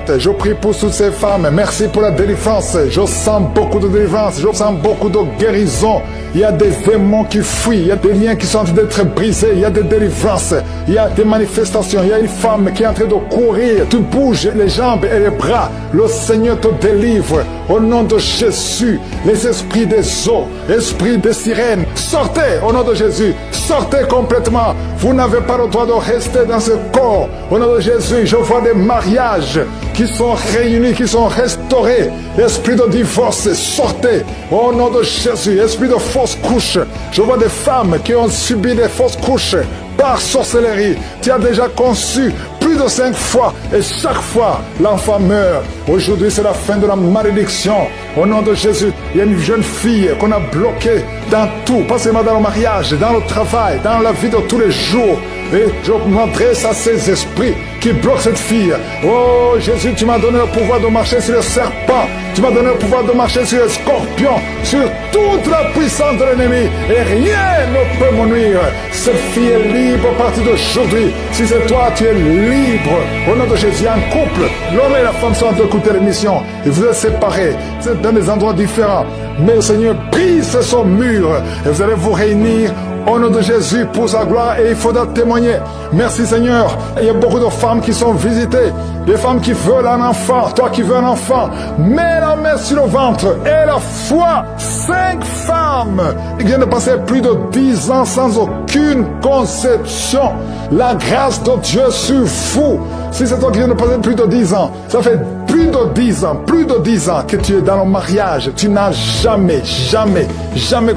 Beth. Je prie pour toutes ces femmes. Merci pour la délivrance. Je sens beaucoup de délivrance. Je sens beaucoup de guérison. Il y a des démons qui fuient. Il y a des liens qui sont en train d'être brisés. Il y a des délivrances. Il y a des manifestations. Il y a une femme qui est en train de courir. Tu bouges les jambes et les bras. Le Seigneur te délivre. Au nom de Jésus, les esprits des eaux, esprits des sirènes, sortez au nom de Jésus. Sortez complètement. Vous n'avez pas le droit de rester dans ce corps. Au nom de Jésus, je vois des mariages qui sont réunis, qui sont restaurés. Esprit de divorce, sortez. Au nom de Jésus, esprit de fausse couche. Je vois des femmes qui ont subi des fausses couches par sorcellerie. Tu as déjà conçu plus de 5 fois et chaque fois l'enfant meurt. Aujourd'hui c'est la fin de la malédiction. Au nom de Jésus, il y a une jeune fille qu'on a bloquée dans tout, pas seulement dans le mariage, dans le travail, dans la vie de tous les jours. Et je m'adresse à ces esprits qui bloquent cette fille. Oh Jésus, tu m'as donné le pouvoir de marcher sur les serpents. Tu m'as donné le pouvoir de marcher sur les scorpions, sur toute la puissance de l'ennemi. Et rien ne peut me nuire. Cette fille est libre à partir d'aujourd'hui. Si c'est toi, tu es libre. Au nom de Jésus, un couple, l'homme et la femme sont en train d'écouter l'émission. Et vous êtes séparés. Vous êtes dans des endroits différents. Mais le Seigneur brise son mur. Et vous allez vous réunir au nom de Jésus pour sa gloire, et il faudra témoigner. Merci Seigneur. Il y a beaucoup de femmes qui sont visitées, des femmes qui veulent un enfant. Toi qui veux un enfant, mets la main sur le ventre et la foi. 5 femmes qui viennent de passer plus de 10 ans sans aucune conception. La grâce de Dieu sur vous. Si c'est toi qui viens de passer plus de 10 ans, ça fait plus de 10 ans que tu es dans le mariage. Tu n'as jamais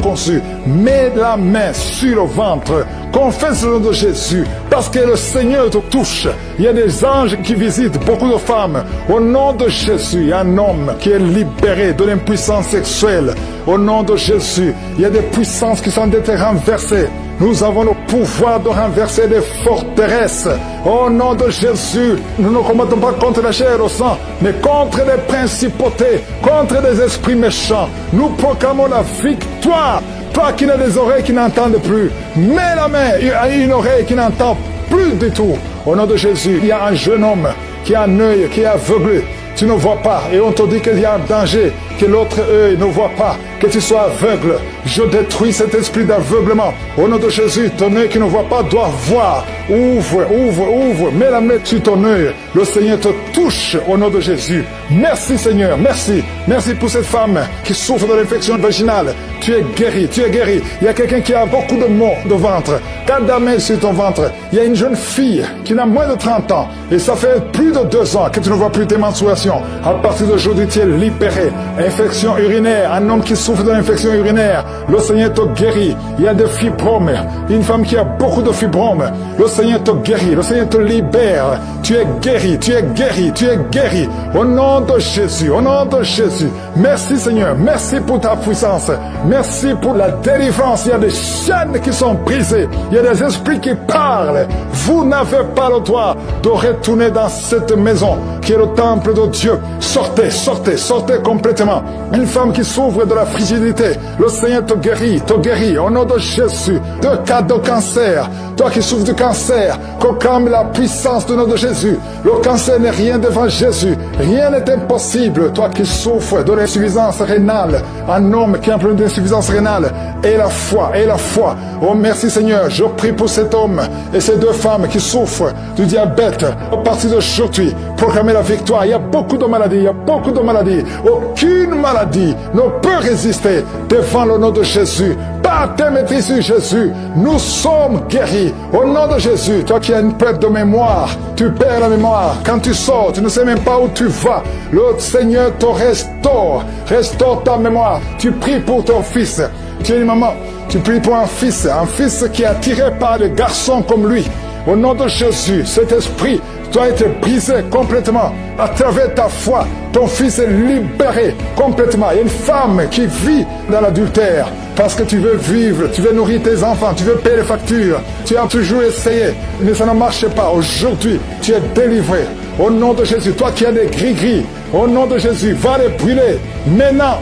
conçu. Mets la main sur le ventre. Confesse le nom de Jésus. Parce que le Seigneur te touche. Il y a des anges qui visitent beaucoup de femmes. Au nom de Jésus, il y a un homme qui est libéré de l'impuissance sexuelle. Au nom de Jésus, il y a des puissances qui sont d'être renversées. Nous avons le pouvoir de renverser des forteresses. Au nom de Jésus, nous ne combattons pas contre la chair et le sang, mais contre des principautés, contre des esprits méchants. Nous proclamons la victoire. Toi qui n'as des oreilles qui n'entendent plus, mets la main à une oreille qui n'entend plus du tout. Au nom de Jésus, il y a un jeune homme qui a un œil qui est aveuglé. Tu ne vois pas et on te dit qu'il y a un danger, que l'autre œil ne voit pas, que tu sois aveugle. Je détruis cet esprit d'aveuglement. Au nom de Jésus, ton œil qui ne voit pas doit voir. Ouvre, mets la main sur ton œil. Le Seigneur te touche au nom de Jésus. Merci Seigneur, merci pour cette femme qui souffre de l'infection vaginale. Tu es guéri. Il y a quelqu'un qui a beaucoup de maux de ventre. Garde la main sur ton ventre. Il y a une jeune fille qui a moins de 30 ans et ça fait plus de 2 ans que tu ne vois plus tes menstruations. À partir d'aujourd'hui, tu es libéré. Infection urinaire, un homme qui souffre de l'infection urinaire, le Seigneur te guérit. Il y a des fibromes, une femme qui a beaucoup de fibromes, le Seigneur te guérit, le Seigneur te libère. Tu es guéri. Au nom de Jésus, merci Seigneur, merci pour ta puissance, merci pour la délivrance. Il y a des chaînes qui sont brisées, il y a des esprits qui parlent. Vous n'avez pas le droit de retourner dans cette maison qui est le temple de Dieu. Sortez complètement. Une femme qui souffre de la frigidité, le Seigneur te guérit, au nom de Jésus. De cas de cancer, toi qui souffres du cancer, proclame la puissance du nom de Jésus. Le cancer n'est rien devant Jésus, rien n'est impossible. Toi qui souffres de l'insuffisance rénale, un homme qui a un problème d'insuffisance rénale, et la foi. Oh merci Seigneur, je prie pour cet homme et ces 2 femmes qui souffrent du diabète. À partir d'aujourd'hui, proclamez la victoire. Il y a beaucoup de maladies. Aucune maladie ne peut résister devant le nom de Jésus. Par tes maîtrises sur Jésus, nous sommes guéris. Au nom de Jésus, toi qui as une perte de mémoire, tu perds la mémoire. Quand tu sors, tu ne sais même pas où tu vas. Le Seigneur te restaure ta mémoire. Tu pries pour ton fils. Tu es une maman, tu pries pour un fils qui est attiré par des garçons comme lui. Au nom de Jésus, cet esprit doit être brisé complètement. À travers ta foi, ton fils est libéré complètement. Il y a une femme qui vit dans l'adultère parce que tu veux vivre, tu veux nourrir tes enfants, tu veux payer les factures. Tu as toujours essayé, mais ça ne marche pas. Aujourd'hui, tu es délivré. Au nom de Jésus, toi qui as des gris-gris, au nom de Jésus, va les brûler. Maintenant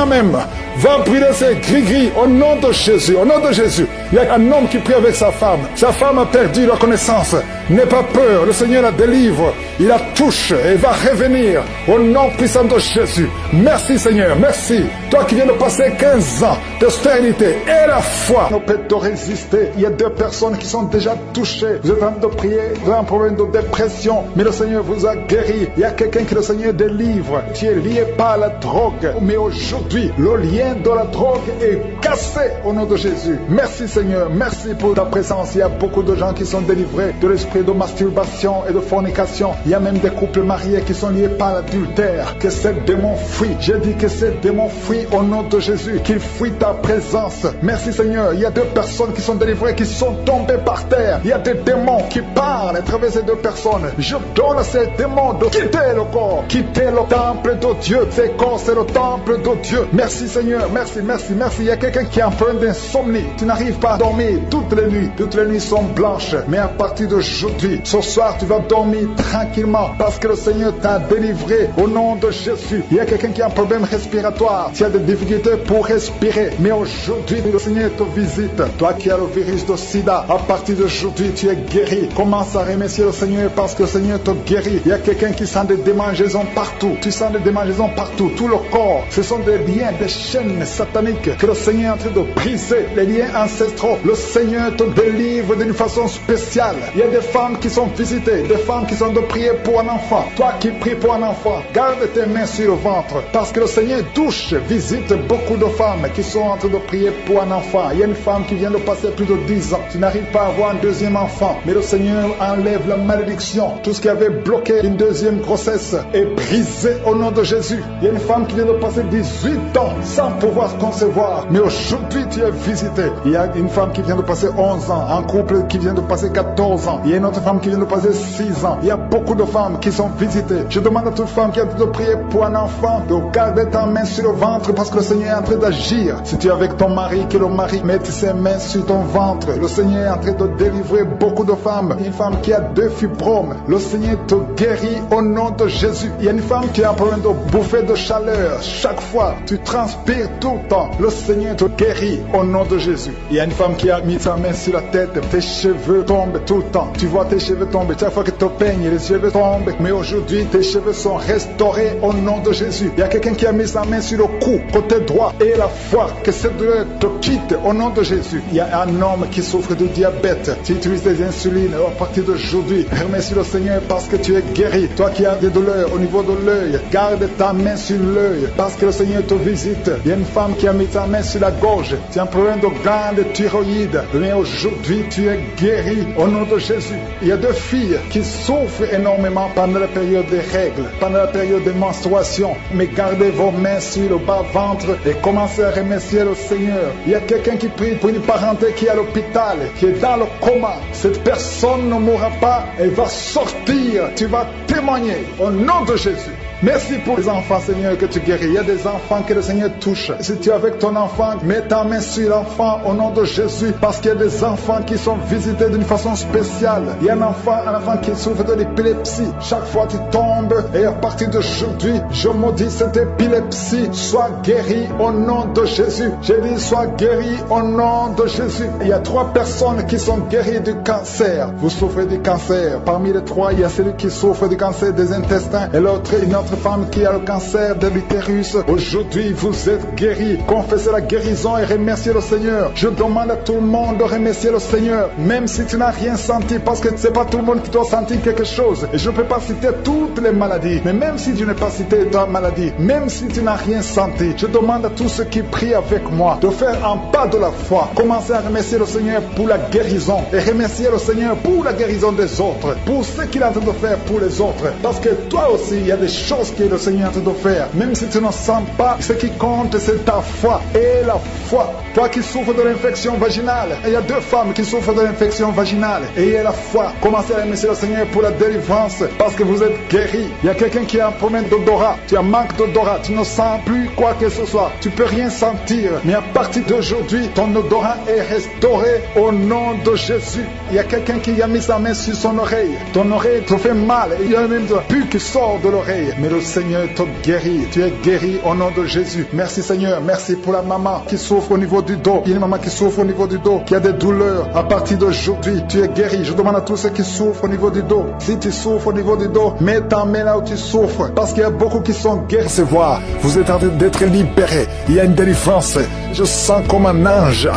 même. Va brûler ces gris-gris au nom de Jésus. Il y a un homme qui prie avec sa femme. Sa femme a perdu la connaissance. N'aie pas peur, le Seigneur la délivre. Il la touche et va revenir au nom puissant de Jésus. Merci Seigneur, merci. Toi qui viens de passer 15 ans de stérilité et la foi ne peut te résister. Il y a 2 personnes qui sont déjà touchées. Vous êtes en train de prier, vous avez un problème de dépression, mais le Seigneur vous a guéri. Il y a quelqu'un que le Seigneur délivre. Tu es lié par la drogue, mais aujourd'hui, le lien de la drogue est cassé au nom de Jésus. Merci Seigneur, merci pour ta présence. Il y a beaucoup de gens qui sont délivrés de l'esprit de masturbation et de fornication. Il y a même des couples mariés qui sont liés par l'adultère. Que ces démons fuient. J'ai dit que ces démons fuient au nom de Jésus. Qu'ils fuient ta présence. Merci Seigneur. Il y a 2 personnes qui sont délivrées, qui sont tombées par terre. Il y a des démons qui parlent à travers ces 2 personnes. Je donne à ces démons de quitter le corps, quitter le temple de Dieu. Ces corps, c'est le temple de Dieu. Merci Seigneur. Merci, merci, merci. Il y a quelqu'un qui est en train d'insomnie. Tu n'arrives pas à dormir toutes les nuits. Toutes les nuits sont blanches. Mais à partir d'aujourd'hui, ce soir, tu vas dormir tranquillement parce que le Seigneur t'a délivré au nom de Jésus. Il y a quelqu'un qui a un problème respiratoire. Tu as des difficultés pour respirer. Mais aujourd'hui, le Seigneur te visite. Toi qui as le virus de sida, à partir d'aujourd'hui, tu es guéri. Commence à remercier le Seigneur parce que le Seigneur te guérit. Il y a quelqu'un qui sent des démangeaisons partout. Tu sens des démangeaisons partout. Tout le corps. Ce sont des liens, des chaînes sataniques que le Seigneur est en train de briser. Les liens ancestraux. Le Seigneur te délivre d'une façon spéciale. Il y a des femmes qui sont visitées. Des femmes qui sont de prier pour un enfant. Toi qui pries pour un enfant, garde tes mains sur le ventre. Parce que le Seigneur touche, visite beaucoup de femmes qui sont en train de prier pour un enfant. Il y a une femme qui vient de passer plus de 10 ans. Tu n'arrives pas à avoir un 2e enfant. Mais le Seigneur enlève la malédiction. Tout ce qui avait bloqué une 2e grossesse est brisé au nom de Jésus. Il y a une femme qui vient de passer 18 ans sans pouvoir concevoir. Mais aujourd'hui, tu es visité. Il y a une femme qui vient de passer 11 ans. Un couple qui vient de passer 14 ans. Il y a une autre femme qui vient de passer 6 ans. Il y a beaucoup de femmes qui sont visitées. Je demande à toute femme qui a de prier pour un enfant de garder ta main sur le ventre parce que le Seigneur est en train d'agir. Si tu es avec ton mari, que le mari mette ses mains sur ton ventre. Le Seigneur est en train de délivrer beaucoup de femmes. Une femme qui a 2 fibromes. Le Seigneur te guérit au nom de Jésus. Il y a une femme qui a un problème de bouffée de chaleur. Chaque fois, tu transpires tout le temps. Le Seigneur te guérit au nom de Jésus. Il y a une femme qui a mis sa main sur la tête. Tes cheveux tombent tout le temps. Tu vois tes cheveux tomber. Chaque fois que tu peignes, les cheveux tombent. Mais aujourd'hui, tes cheveux sont restaurés au nom de Jésus. Il y a quelqu'un qui a mis sa main sur le cou, côté droit, et la foi, que cette douleur te quitte au nom de Jésus. Il y a un homme qui souffre de diabète. Tu utilises des insulines. À partir d'aujourd'hui, remercie le Seigneur parce que tu es guéri. Toi qui as des douleurs au niveau de l'œil, garde ta main sur l'œil parce que le Seigneur te visite. Il y a une femme qui a mis sa main sur la gorge. Tu as un problème de glande thyroïde. Mais aujourd'hui, tu es guéri au nom de Jésus. Il y a 2 filles qui souffrent énormément pendant la période des règles, pendant la période des menstruations. Mais gardez vos mains sur le bas-ventre et commencez à remercier le Seigneur. Il y a quelqu'un qui prie pour une parenté qui est à l'hôpital, qui est dans le coma. Cette personne ne mourra pas, elle va sortir. Tu vas témoigner au nom de Jésus. Merci pour les enfants, Seigneur, que tu guéris. Il y a des enfants que le Seigneur touche. Si tu es avec ton enfant, mets ta main sur l'enfant au nom de Jésus. Parce qu'il y a des enfants qui sont visités d'une façon spéciale. Il y a un enfant qui souffre de l'épilepsie. Chaque fois tu tombes et à partir d'aujourd'hui, je maudis cette épilepsie. Sois guéri au nom de Jésus. J'ai dit, sois guéri au nom de Jésus. Il y a 3 personnes qui sont guéries du cancer. Vous souffrez du cancer. Parmi les 3, il y a celui qui souffre du cancer des intestins et l'autre, une autre femme qui a le cancer de l'utérus. Aujourd'hui, vous êtes guéris. Confessez la guérison et remerciez le Seigneur. Je demande à tout le monde de remercier le Seigneur, même si tu n'as rien senti, parce que c'est pas tout le monde qui doit sentir quelque chose. Et je ne peux pas citer toutes les maladies, mais même si tu n'as pas cité ta maladie, même si tu n'as rien senti, je demande à tous ceux qui prient avec moi de faire un pas de la foi. Commencez à remercier le Seigneur pour la guérison et remercier le Seigneur pour la guérison des autres, pour ce qu'il est en train de faire pour les autres. Parce que toi aussi, il y a des choses que le Seigneur est en train de faire. Même si tu ne sens pas, ce qui compte, c'est ta foi. Et la foi. Toi qui souffres de l'infection vaginale, il y a 2 femmes qui souffrent de l'infection vaginale. Et il y a la foi. Commencez à remercier le Seigneur pour la délivrance, parce que vous êtes guéris. guéri. Il y a quelqu'un qui a un problème d'odorat. Tu as manque d'odorat. Tu ne sens plus quoi que ce soit. Tu peux rien sentir. Mais à partir d'aujourd'hui, ton odorat est restauré au nom de Jésus. Il y a quelqu'un qui a mis sa main sur son oreille. Ton oreille te fait mal. Il y a même de pu qui sort de l'oreille. Mais le Seigneur te guérit. Tu es guéri au nom de Jésus. Merci Seigneur. Merci pour la maman qui souffre au niveau du dos. Il y a une maman qui souffre au niveau du dos, qui a des douleurs. À partir d'aujourd'hui, tu es guéri. Je demande à tous ceux qui souffrent au niveau du dos. Si tu souffres au niveau du dos, mets ta main là où tu souffres. Parce qu'il y a beaucoup qui sont guéris. C'est voir. Vous êtes en train d'être libérés. Il y a une délivrance. Je sens comme un ange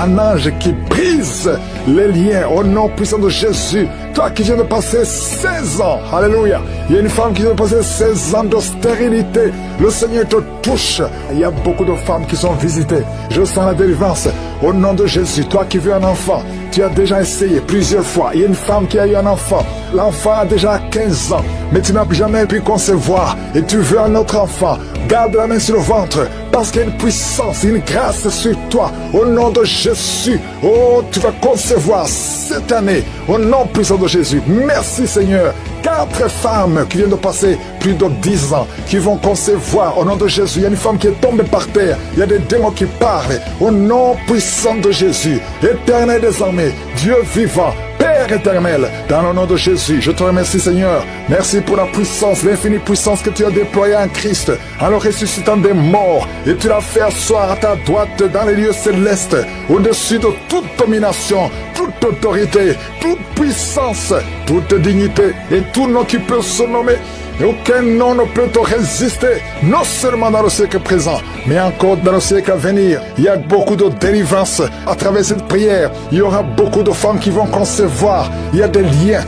qui brise les liens au nom puissant de Jésus. Toi qui viens de passer 16 ans, alléluia. Il y a une femme qui vient de passer 16 ans de stérilité. Le Seigneur te touche. Il y a beaucoup de femmes qui sont visitées. Je sens la délivrance au nom de Jésus. Toi qui veux un enfant, tu as déjà essayé plusieurs fois. Il y a une femme qui a eu un enfant. L'enfant a déjà 15 ans, mais tu n'as jamais pu concevoir. Et tu veux un autre enfant. Garde la main sur le ventre, parce qu'il y a une puissance, une grâce sur toi. Au nom de Jésus, oh, tu vas concevoir cette année. Au nom puissant de Jésus. Merci Seigneur. 4 femmes qui viennent de passer plus de 10 ans, qui vont concevoir au nom de Jésus. Il y a une femme qui est tombée par terre. Il y a des démons qui parlent. Au nom puissant de Jésus. Éternel des armées, Dieu vivant, Père éternel, dans le nom de Jésus, je te remercie Seigneur. Merci pour la puissance, l'infinie puissance que tu as déployée en Christ, en le ressuscitant des morts. Et tu l'as fait asseoir à ta droite dans les lieux célestes, au-dessus de toute domination, toute autorité, toute puissance, toute dignité et tout nom qui peut se nommer. Et aucun nom ne peut te résister, non seulement dans le siècle présent, mais encore dans le siècle à venir. Il y a beaucoup de délivrance à travers cette prière. Il y aura beaucoup de femmes qui vont concevoir. Il y a des liens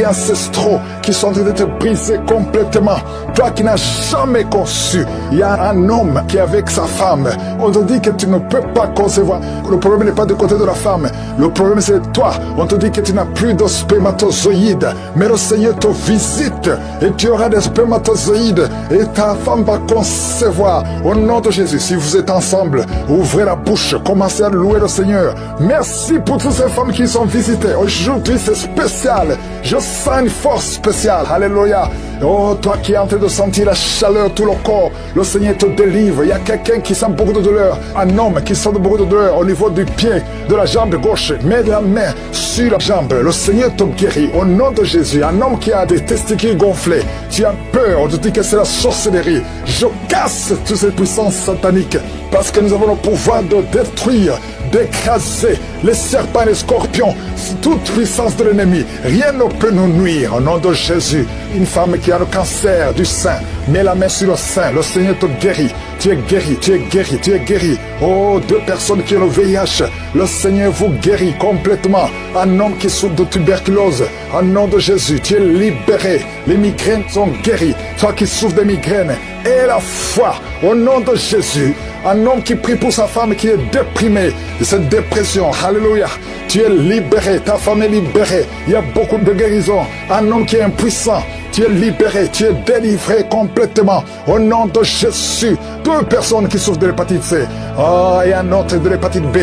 ancestraux qui sont en train d'être brisés complètement. Toi qui n'as jamais conçu, il y a un homme qui est avec sa femme. On te dit que tu ne peux pas concevoir. Le problème n'est pas du côté de la femme. Le problème c'est toi. On te dit que tu n'as plus de spermatozoïdes. Mais le Seigneur te visite et tu auras des spermatozoïdes et ta femme va concevoir au nom de Jésus. Si vous êtes ensemble, ouvrez la bouche, commencez à louer le Seigneur. Merci pour toutes ces femmes qui sont visitées. Aujourd'hui c'est spécial. Je sens une force spéciale. Alléluia. Oh, toi qui es en train de sentir la chaleur, tout le corps, le Seigneur te délivre. Il y a quelqu'un qui sent beaucoup de douleur, un homme qui sent beaucoup de douleur au niveau du pied, de la jambe gauche. Mets la main sur la jambe, le Seigneur te guérit au nom de Jésus. Un homme qui a des testicules gonflés, tu as peur, on te dit que c'est la sorcellerie. Je casse toutes ces puissances sataniques parce que nous avons le pouvoir de détruire, d'écraser les serpents et les scorpions, toute puissance de l'ennemi. Rien ne peut nous nuire au nom de Jésus. Une femme qui a le cancer du sein, mets la main sur le sein, le Seigneur te guérit. Tu es guéri, tu es guéri, tu es guéri. Oh, 2 personnes qui ont le VIH, le Seigneur vous guérit complètement. Un homme qui souffre de tuberculose, au nom de Jésus, tu es libéré. Les migraines sont guéries. Toi qui souffres de migraines, aie la foi au nom de Jésus. Un homme qui prie pour sa femme qui est déprimée de cette dépression. Alléluia. Tu es libéré, ta femme est libérée. Il y a beaucoup de guérisons. Un homme qui est impuissant, tu es libéré, tu es délivré complètement. Au nom de Jésus. 2 personnes qui souffrent de l'hépatite C. Oh, et un autre de l'hépatite B.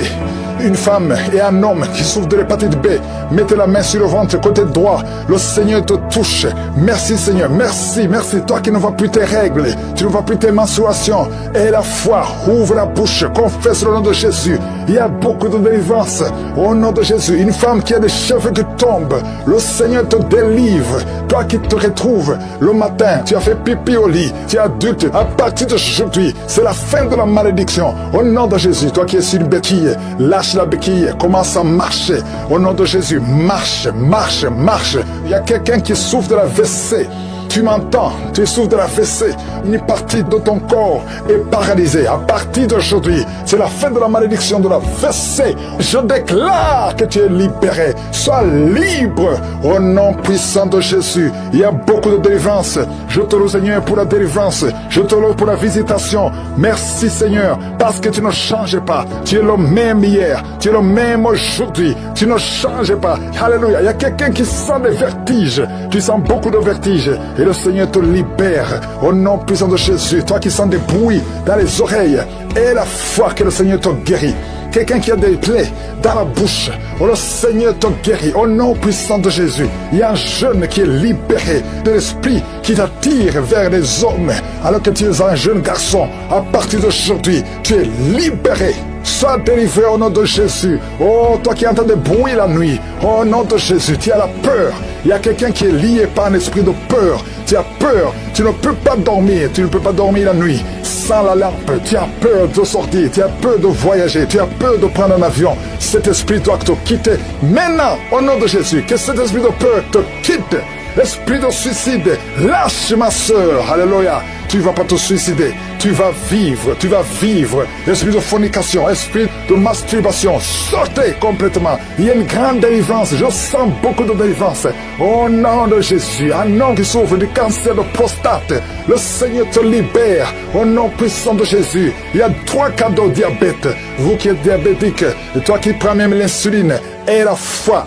Une femme et un homme qui souffrent de l'hépatite B. Mettez la main sur le ventre, côté droit. Le Seigneur te touche. Merci Seigneur, merci, merci. Toi qui ne vois plus tes règles, tu ne vois plus tes menstruations. Et la foi, ouvre la bouche, confesse le nom de Jésus. Il y a beaucoup de délivrance au nom de Jésus. Une femme qui a des cheveux qui tombent, le Seigneur te délivre. Toi qui te retrouves le matin, tu as fait pipi au lit, tu es adulte. À partir d'aujourd'hui, c'est la fin de la malédiction. Au nom de Jésus, toi qui es sur une béquille, lâche la béquille, commence à marcher. Au nom de Jésus, marche, marche, marche. Il y a quelqu'un qui souffre de la WC. Tu m'entends, tu souffres de la fessée, une partie de ton corps est paralysée. À partir d'aujourd'hui, c'est la fin de la malédiction de la fessée. Je déclare que tu es libéré. Sois libre au nom puissant de Jésus. Il y a beaucoup de délivrance. Je te loue Seigneur pour la délivrance. Je te loue pour la visitation. Merci Seigneur, parce que tu ne changes pas. Tu es le même hier, tu es le même aujourd'hui. Tu ne changes pas. Alléluia. Il y a quelqu'un qui sent des vertiges. Tu sens beaucoup de vertiges. Et le Seigneur te libère au nom puissant de Jésus. Toi qui sens des bruits dans les oreilles, et la foi que le Seigneur te guérit. quelqu'un qui a des plaies dans la bouche, oh, le Seigneur te guérit. Au nom puissant de Jésus, il y a un jeune qui est libéré de l'esprit qui t'attire vers les hommes, alors que tu es un jeune garçon. À partir d'aujourd'hui, tu es libéré. Sois délivré au nom de Jésus. Oh, toi qui entends des bruits la nuit, au nom de Jésus, tu as la peur. Il y a quelqu'un qui est lié par un esprit de peur. Tu as peur, tu ne peux pas dormir, tu ne peux pas dormir la nuit sans la lampe. Tu as peur de sortir, tu as peur de voyager, tu as peur de prendre un avion. Cet esprit doit te quitter maintenant, au nom de Jésus. Que cet esprit de peur te quitte. L'esprit de suicide, lâche ma soeur, alléluia. Tu ne vas pas te suicider, tu vas vivre, tu vas vivre. L'esprit de fornication, esprit de masturbation, sortez complètement. Il y a une grande délivrance, je sens beaucoup de délivrance. Au nom de Jésus, un homme qui souffre du cancer de prostate, le Seigneur te libère. Au nom puissant de Jésus, il y a 3 cas de diabète. Vous qui êtes diabétique, et toi qui prends même l'insuline, et la foi,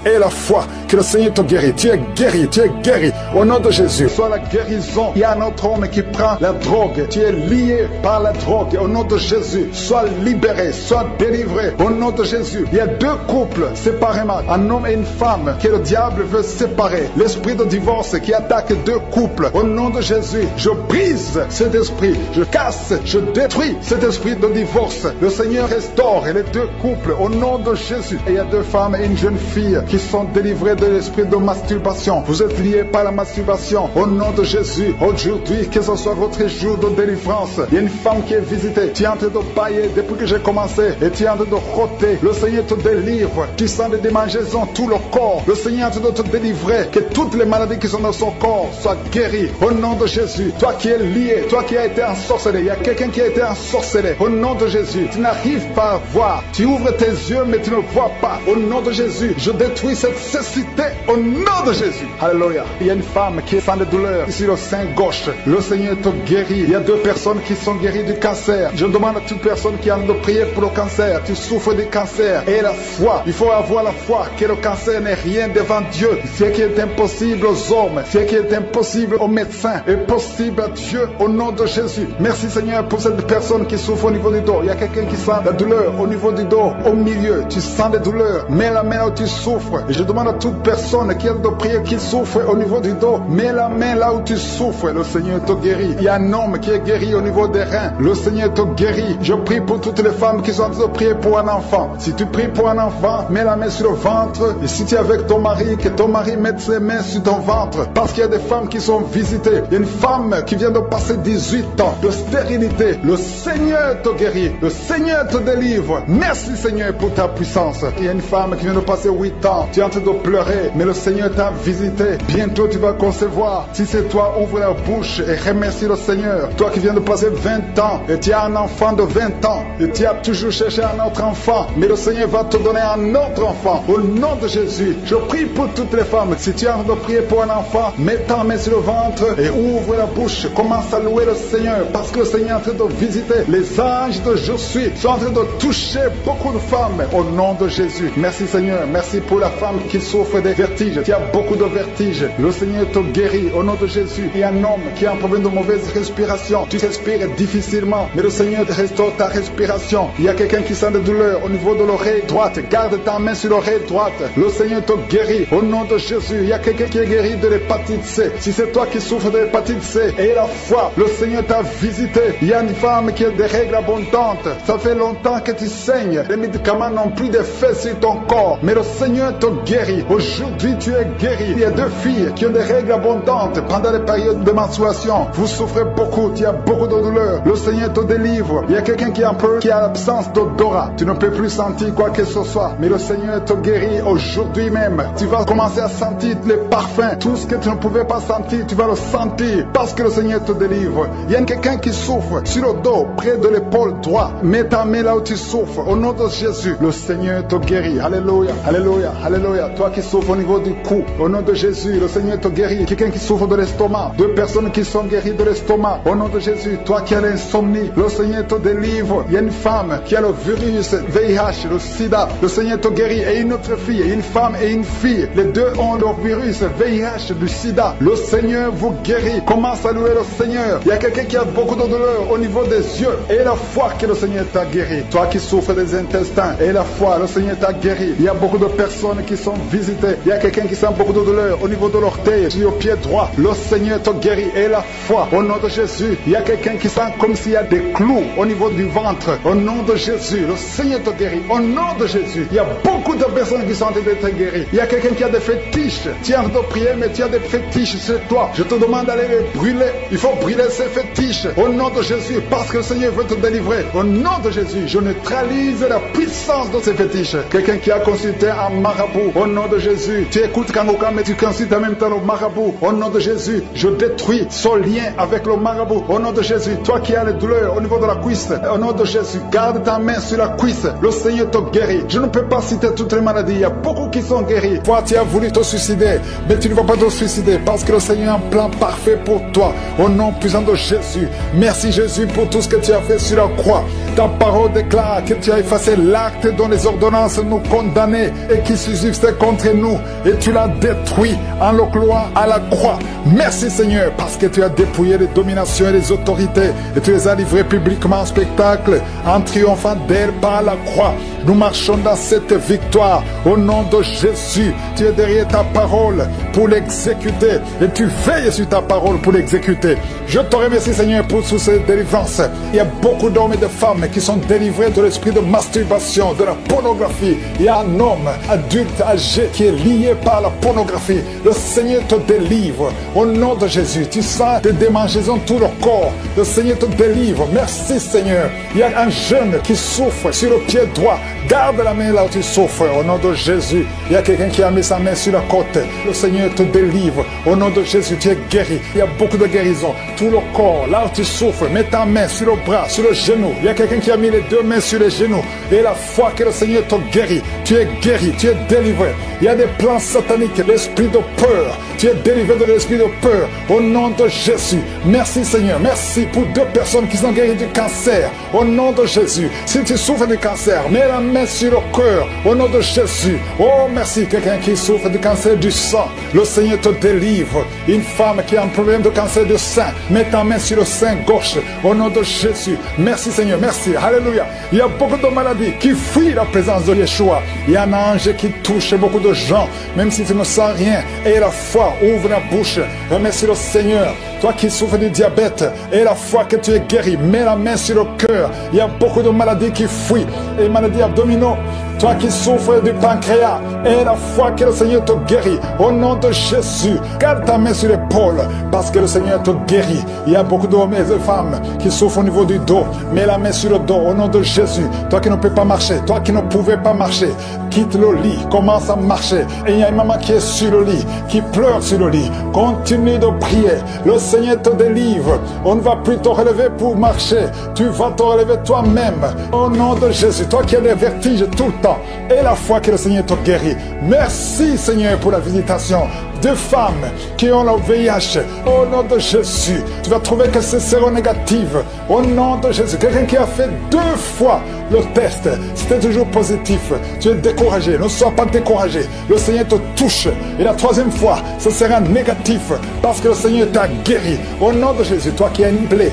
que le Seigneur te guérit. Tu es guéri, tu es guéri. Au nom de Jésus, soit la guérison. Il y a un autre homme qui prend la drogue. Tu es lié par la drogue. Au nom de Jésus, sois libéré, sois délivré. Au nom de Jésus, il y a 2 couples séparément. Un homme et une femme que le diable veut séparer. L'esprit de divorce qui attaque 2 couples. Au nom de Jésus, je brise cet esprit. Je casse, je détruis cet esprit de divorce. Le Seigneur restaure les 2 couples. Au nom de Jésus. Et il y a 2 femmes et une jeune fille qui sont délivrées de l'esprit de masturbation. Vous êtes liés par la masturbation. Au nom de Jésus, aujourd'hui, que ce soit votre jour de délivrance. Il y a une femme qui est visitée. Tu es en train de bailler depuis que j'ai commencé et tu es en train de roter. Le Seigneur te délivre. Tu sens des démangeaisons tout le corps. Le Seigneur est en train de te délivrer. Que toutes les maladies qui sont dans son corps soient guéries. Au nom de Jésus, toi qui es lié, toi qui as été ensorcelé, il y a quelqu'un qui a été ensorcelé. Au nom de Jésus, tu n'arrives pas à voir. Tu ouvres tes yeux mais tu ne vois pas. Au nom de Jésus, je détruis cette cécité au nom de Jésus. Alléluia. Il y a une femme qui est sans de douleur ici le sein gauche. Le Seigneur te guérit. Il y a 2 personnes qui sont guéries du cancer. Je demande à toute personne qui a envie de prier pour le cancer. Tu souffres du cancer. Et la foi. Il faut avoir la foi que le cancer n'est rien devant Dieu. Ce qui est impossible aux hommes, ce qui est impossible aux médecins, est possible à Dieu au nom de Jésus. Merci Seigneur pour cette personne qui souffre au niveau du dos. Il y a quelqu'un qui sent la douleur au niveau du dos, au milieu. Tu sens des douleurs. Mets la main où tu souffres. Et je demande à toute personne qui a de prier, qui souffre au niveau du dos, mets la main là où tu souffres. Le Seigneur te guérit. Il y a un homme qui est guéri au niveau des reins. Le Seigneur te guérit. Je prie pour toutes les femmes qui sont en train de prier pour un enfant. Si tu pries pour un enfant, mets la main sur le ventre. Et si tu es avec ton mari, que ton mari mette ses mains sur ton ventre. Parce qu'il y a des femmes qui sont visitées. Il y a une femme qui vient de passer 18 ans de stérilité. Le Seigneur te guérit. Le Seigneur te délivre. Merci Seigneur pour ta puissance. Il y a une femme qui vient de passer 8 ans. Tu es en train de pleurer, mais le Seigneur t'a visité. Bientôt tu vas concevoir. Si c'est toi, ouvre la bouche et remercie le Seigneur. Toi qui viens de passer 20 ans et tu as un enfant de 20 ans et tu as toujours cherché un autre enfant, mais le Seigneur va te donner un autre enfant. Au nom de Jésus, je prie pour toutes les femmes. Si tu es en train de prier pour un enfant, mets ta main sur le ventre et ouvre la bouche. Commence à louer le Seigneur parce que le Seigneur est en train de visiter. Les anges de Je suis sont en train de toucher beaucoup de femmes. Au nom de Jésus. Merci Seigneur. Merci pour la femme qui souffre des vertiges. Tu as beaucoup de vertiges. Le Seigneur te guérit au nom de Jésus. Il y a un homme qui a un problème de mauvaise respiration. Tu respires difficilement, mais le Seigneur restaure ta respiration. Il y a quelqu'un qui sent de douleur au niveau de l'oreille droite. Garde ta main sur l'oreille droite. Le Seigneur te guérit au nom de Jésus. Il y a quelqu'un qui est guéri de l'hépatite C. Si c'est toi qui souffres de l'hépatite C et la foi, le Seigneur t'a visité. Il y a une femme qui a des règles abondantes. Ça fait longtemps que tu saignes. Les médicaments n'ont plus d'effet sur ton corps, mais le Seigneur te guérit. Aujourd'hui, tu es guéri. Il y a 2 filles qui ont des règles abondantes pendant les périodes de menstruation. Vous souffrez beaucoup, tu as beaucoup de douleurs. Le Seigneur te délivre. Il y a quelqu'un qui a l'absence d'odorat. Tu ne peux plus sentir quoi que ce soit, mais le Seigneur te guérit aujourd'hui même. Tu vas commencer à sentir les parfums. Tout ce que tu ne pouvais pas sentir, tu vas le sentir parce que le Seigneur te délivre. Il y a quelqu'un qui souffre sur le dos, près de l'épaule droite. Mets ta main là où tu souffres. Au nom de Jésus, le Seigneur te guérit. Alléluia, alléluia, alléluia. Toi qui souffres au niveau du cou, au nom de Jésus, le Seigneur te guérit. Quelqu'un qui souffre de l'estomac, 2 personnes qui sont guéries de l'estomac, au nom de Jésus. Toi qui as l'insomnie, le Seigneur te délivre. Il y a une femme qui a le virus VIH, le sida, le Seigneur te guérit. Et une autre fille, une femme et une fille, les deux ont le virus VIH du sida. Le Seigneur vous guérit. Commence à louer le Seigneur. Il y a quelqu'un qui a beaucoup de douleur au niveau des yeux. Et la foi que le Seigneur t'a guéri. Toi qui souffres des intestins, et la foi, le Seigneur t'a guéri. Il y a beaucoup de personnes qui sont visitées. Il y a quelqu'un qui sent beaucoup de douleur au niveau de l'orteil, sur le pied droit. Le Seigneur te guérit. Et la foi, au nom de Jésus. Il y a quelqu'un qui sent comme s'il y a des clous au niveau du ventre. Au nom de Jésus, le Seigneur te guérit. Au nom de Jésus, il y a beaucoup de personnes qui sont en train d'être guéries. Il y a quelqu'un qui a des fétiches. Tu es en train de prier, mais tu as des fétiches chez toi. Je te demande d'aller les brûler. Il faut brûler ces fétiches. Au nom de Jésus, parce que le Seigneur veut te délivrer. Au nom de Jésus, je neutralise la puissance de ces fétiches. Quelqu'un qui a consulté un marabout. Au nom de Jésus, tu écoutes Kangoka, mais tu consultes en même temps le marabout. Au nom de Jésus, je détruis son lien avec le marabout. Au nom de Jésus, toi qui as les douleurs au niveau de la cuisse, au nom de Jésus, garde ta main sur la cuisse. Le Seigneur te guérit. Je ne peux pas citer toutes les maladies. Il y a beaucoup qui sont guéris. Toi, tu as voulu te suicider, mais tu ne vas pas te suicider parce que le Seigneur a un plan parfait pour toi. Au nom puissant de Jésus. Merci Jésus pour tout ce que tu as fait sur la croix. Ta parole déclare que tu as effacé l'acte dont les ordonnances nous condamnaient et qui subsistait contre nous. Et tu l'as détruit en le clouant à la croix. Merci Seigneur parce que tu as dépouillé les dominations et les autorités et tu les as livrées publiquement en spectacle en triomphant d'elles par la croix. Nous marchons dans cette victoire au nom de Jésus. Tu es derrière ta parole pour l'exécuter et tu veilles sur ta parole pour l'exécuter. Je te remercie Seigneur pour toutes ces délivrances. Il y a beaucoup d'hommes et de femmes qui sont délivrés de l'esprit de masturbation, de la pornographie. Il y a un homme adulte âgé qui est lié par la pornographie. Le Seigneur te délivre au nom de Jésus. Tu sens des démangeaisons tout le corps. Le Seigneur te délivre. Merci Seigneur. Il y a un jeune qui souffre sur le pied droit. Garde la main là où tu souffres au nom de Jésus. Il y a quelqu'un qui a mis sa main sur la côte. Le Seigneur te délivre au nom de Jésus. Tu es guéri. Il y a beaucoup de guérison. Tout le corps, là où tu souffres, mets ta main sur le bras, sur le genou. Il y a quelqu'un qui a mis les deux mains sur les genoux. Et la foi que le Seigneur te guérit. Tu es guéri, tu es délivré. Il y a des plans sataniques, l'esprit de peur. Tu es délivré de l'esprit de peur au nom de Jésus. Merci Seigneur. Merci pour 2 personnes qui sont guéries du cancer au nom de Jésus. Si tu souffres du cancer, mets la main sur le cœur au nom de Jésus. Oh merci. Quelqu'un qui souffre du cancer du sang, le Seigneur te délivre. Une femme qui a un problème de cancer du sein, mets ta main sur le sein gauche au nom de Jésus. Merci Seigneur. Merci. Alléluia. Il y a beaucoup de maladies qui fuient la présence de Yeshua. Il y a un ange qui touche beaucoup de gens, même si tu ne sens rien. Et la foi, ouvre la bouche. Remercie le Seigneur. Toi qui souffres du diabète, et la foi que tu es guéri, mets la main sur le cœur. Il y a beaucoup de maladies qui fuient. Et maladies abdominaux. Toi qui souffres du pancréas, et la foi que le Seigneur te guérit, au nom de Jésus, garde ta main sur l'épaule, parce que le Seigneur te guérit. Il y a beaucoup d'hommes et de femmes qui souffrent au niveau du dos. Mets la main sur le dos, au nom de Jésus. Toi qui ne peux pas marcher, toi qui ne pouvais pas marcher, quitte le lit, commence à marcher. Et il y a une maman qui est sur le lit, qui pleure sur le lit. Continue de prier. Le Seigneur te délivre. On ne va plus te relever pour marcher. Tu vas te relever toi-même. Au nom de Jésus, toi qui as des vertiges tout le temps, et la foi que le Seigneur te guérit. Merci Seigneur pour la visitation de femmes qui ont le VIH. Au nom de Jésus, tu vas trouver que c'est séronégatif. Au nom de Jésus, quelqu'un qui a fait 2 fois le test, c'était toujours positif. Tu es découragé, ne sois pas découragé. Le Seigneur te touche. Et la 3e fois, ce sera négatif parce que le Seigneur t'a guéri. Au nom de Jésus, toi qui as une plaie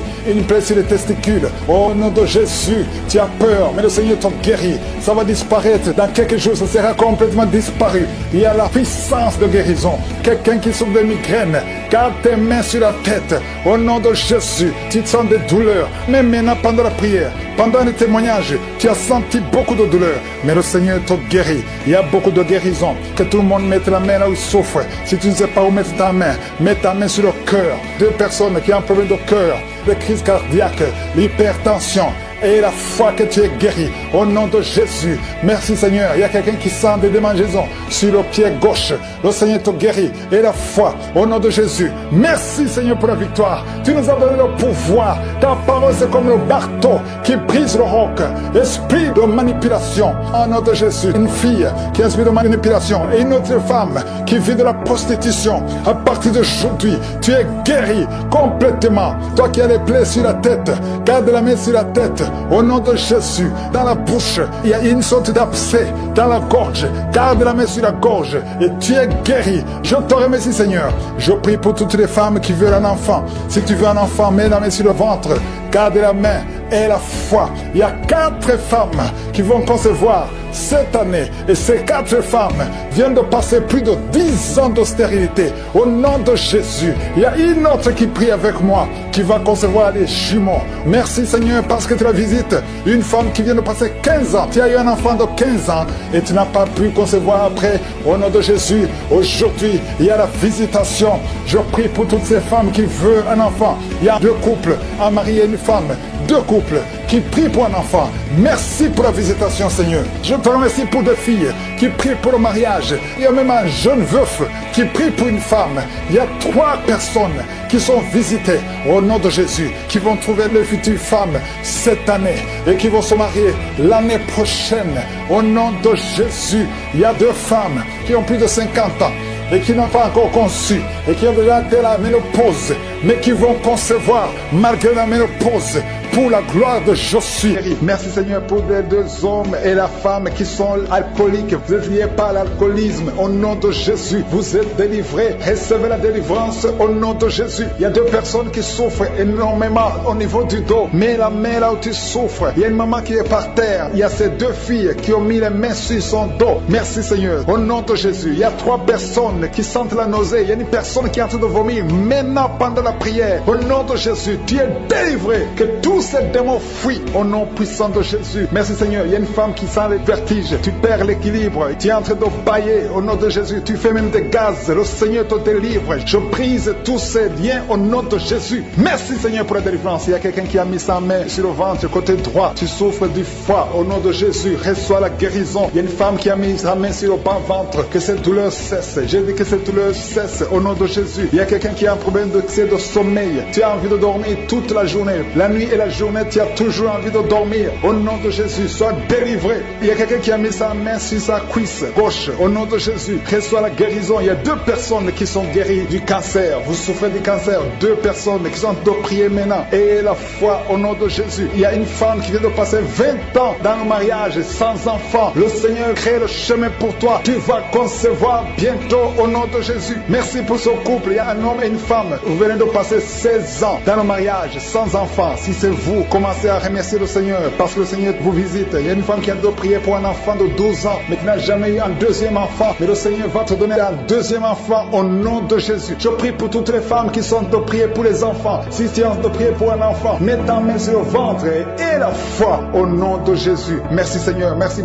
sur les testicules, au nom de Jésus, tu as peur, mais le Seigneur t'a guéri. Ça va disparaître. Dans quelques jours, ça sera complètement disparu. Il y a la puissance de guérison. Quelqu'un qui souffre de migraine, garde tes mains sur la tête. Au nom de Jésus, tu sens des douleurs. Mais maintenant, pendant la prière, pendant le témoignage, tu as senti beaucoup de douleurs. Mais le Seigneur te guérit. Il y a beaucoup de guérison. Que tout le monde mette la main là où il souffre. Si tu ne sais pas où mettre ta main, mets ta main sur le cœur. 2 personnes qui ont un problème de cœur, des crises cardiaques, l'hypertension. et la foi que tu es guéri. Au nom de Jésus. Merci Seigneur. Il y a quelqu'un qui sent des démangeaisons sur le pied gauche. Le Seigneur te guérit. Et la foi. Au nom de Jésus. Merci Seigneur pour la victoire. Tu nous as donné le pouvoir. Ta parole c'est comme le marteau qui brise le roc. Esprit de manipulation. Au nom de Jésus. Une fille qui a esprit de manipulation et une autre femme qui vit de la prostitution. À partir d'aujourd'hui, tu es guéri complètement. Toi qui as les plaies sur la tête, garde la main sur la tête. Au nom de Jésus. Dans la bouche, il y a une sorte d'abcès. Dans la gorge, garde la main sur la gorge et tu es guéri. Je te remercie Seigneur. Je prie pour toutes les femmes qui veulent un enfant. Si tu veux un enfant, mets la main sur le ventre. Garde la main et la foi. Il y a 4 femmes qui vont concevoir cette année. Et ces 4 femmes viennent de passer plus de 10 ans d'austérité. Au nom de Jésus. Il y a une autre qui prie avec moi, qui va concevoir les jumeaux. Merci Seigneur parce que tu la visites. Une femme qui vient de passer 15 ans. Tu as eu un enfant de 15 ans et tu n'as pas pu concevoir après. Au nom de Jésus, aujourd'hui, il y a la visitation. Je prie pour toutes ces femmes qui veulent un enfant. Il y a 2 couples, un mari et une femme. 2 couples qui prient pour un enfant. Merci pour la visitation Seigneur. Je te remercie pour 2 filles qui prient pour le mariage. Il y a même un jeune veuf qui prie pour une femme. Il y a 3 personnes qui sont visitées au nom de Jésus, qui vont trouver leur future femme cette année et qui vont se marier l'année prochaine. Au nom de Jésus, il y a 2 femmes qui ont plus de 50 ans et qui n'ont pas encore conçu et qui ont déjà été la ménopause, mais qui vont concevoir malgré la ménopause pour la gloire de Jésus. Merci Seigneur pour les 2 hommes et la femme qui sont alcooliques. Vous êtes liés par l'alcoolisme. Au nom de Jésus, vous êtes délivrés. Recevez la délivrance au nom de Jésus. Il y a 2 personnes qui souffrent énormément au niveau du dos. Mets la main là où tu souffres. Il y a une maman qui est par terre. Il y a ces 2 filles qui ont mis les mains sur son dos. Merci Seigneur. Au nom de Jésus. Il y a 3 personnes qui sentent la nausée. Il y a une personne qui est en train de vomir maintenant pendant la prière. Au nom de Jésus, tu es délivré. Que tous ces démons fuient au nom puissant de Jésus. Merci Seigneur. Il y a une femme qui sent les vertiges. Tu perds l'équilibre. Tu es en train de bailler au nom de Jésus. Tu fais même des gaz. Le Seigneur te délivre. Je brise tous ces liens au nom de Jésus. Merci Seigneur pour la délivrance. Il y a quelqu'un qui a mis sa main sur le ventre côté droit. Tu souffres du foie au nom de Jésus. Reçois la guérison. Il y a une femme qui a mis sa main sur le bas-ventre. Que cette douleur cesse. J'ai dit que cette douleur cesse au nom de Jésus. Il y a quelqu'un qui a un problème de sommeil. Tu as envie de dormir toute la journée. La nuit et la journée, tu as toujours envie de dormir. Au nom de Jésus, sois délivré. Il y a quelqu'un qui a mis sa main sur sa cuisse gauche. Au nom de Jésus, reçois la guérison. Il y a 2 personnes qui sont guéries du cancer. Vous souffrez du cancer. 2 personnes qui sont en train de prier maintenant. Et la foi au nom de Jésus. Il y a une femme qui vient de passer 20 ans dans le mariage sans enfant. Le Seigneur crée le chemin pour toi. Tu vas concevoir bientôt au nom de Jésus. Merci pour ce couple. Il y a un homme et une femme. Vous venez de passer 16 ans dans le mariage sans enfant. Si c'est vous, commencez à remercier le Seigneur parce que le Seigneur vous visite. Il y a une femme qui a de prier pour un enfant de 12 ans mais qui n'a jamais eu un 2e enfant. Mais le Seigneur va te donner un 2e enfant au nom de Jésus. Je prie pour toutes les femmes qui sont de prier pour les enfants. Si tu es en train de prier pour un enfant, mets ta main sur le ventre et la foi au nom de Jésus. Merci Seigneur. Merci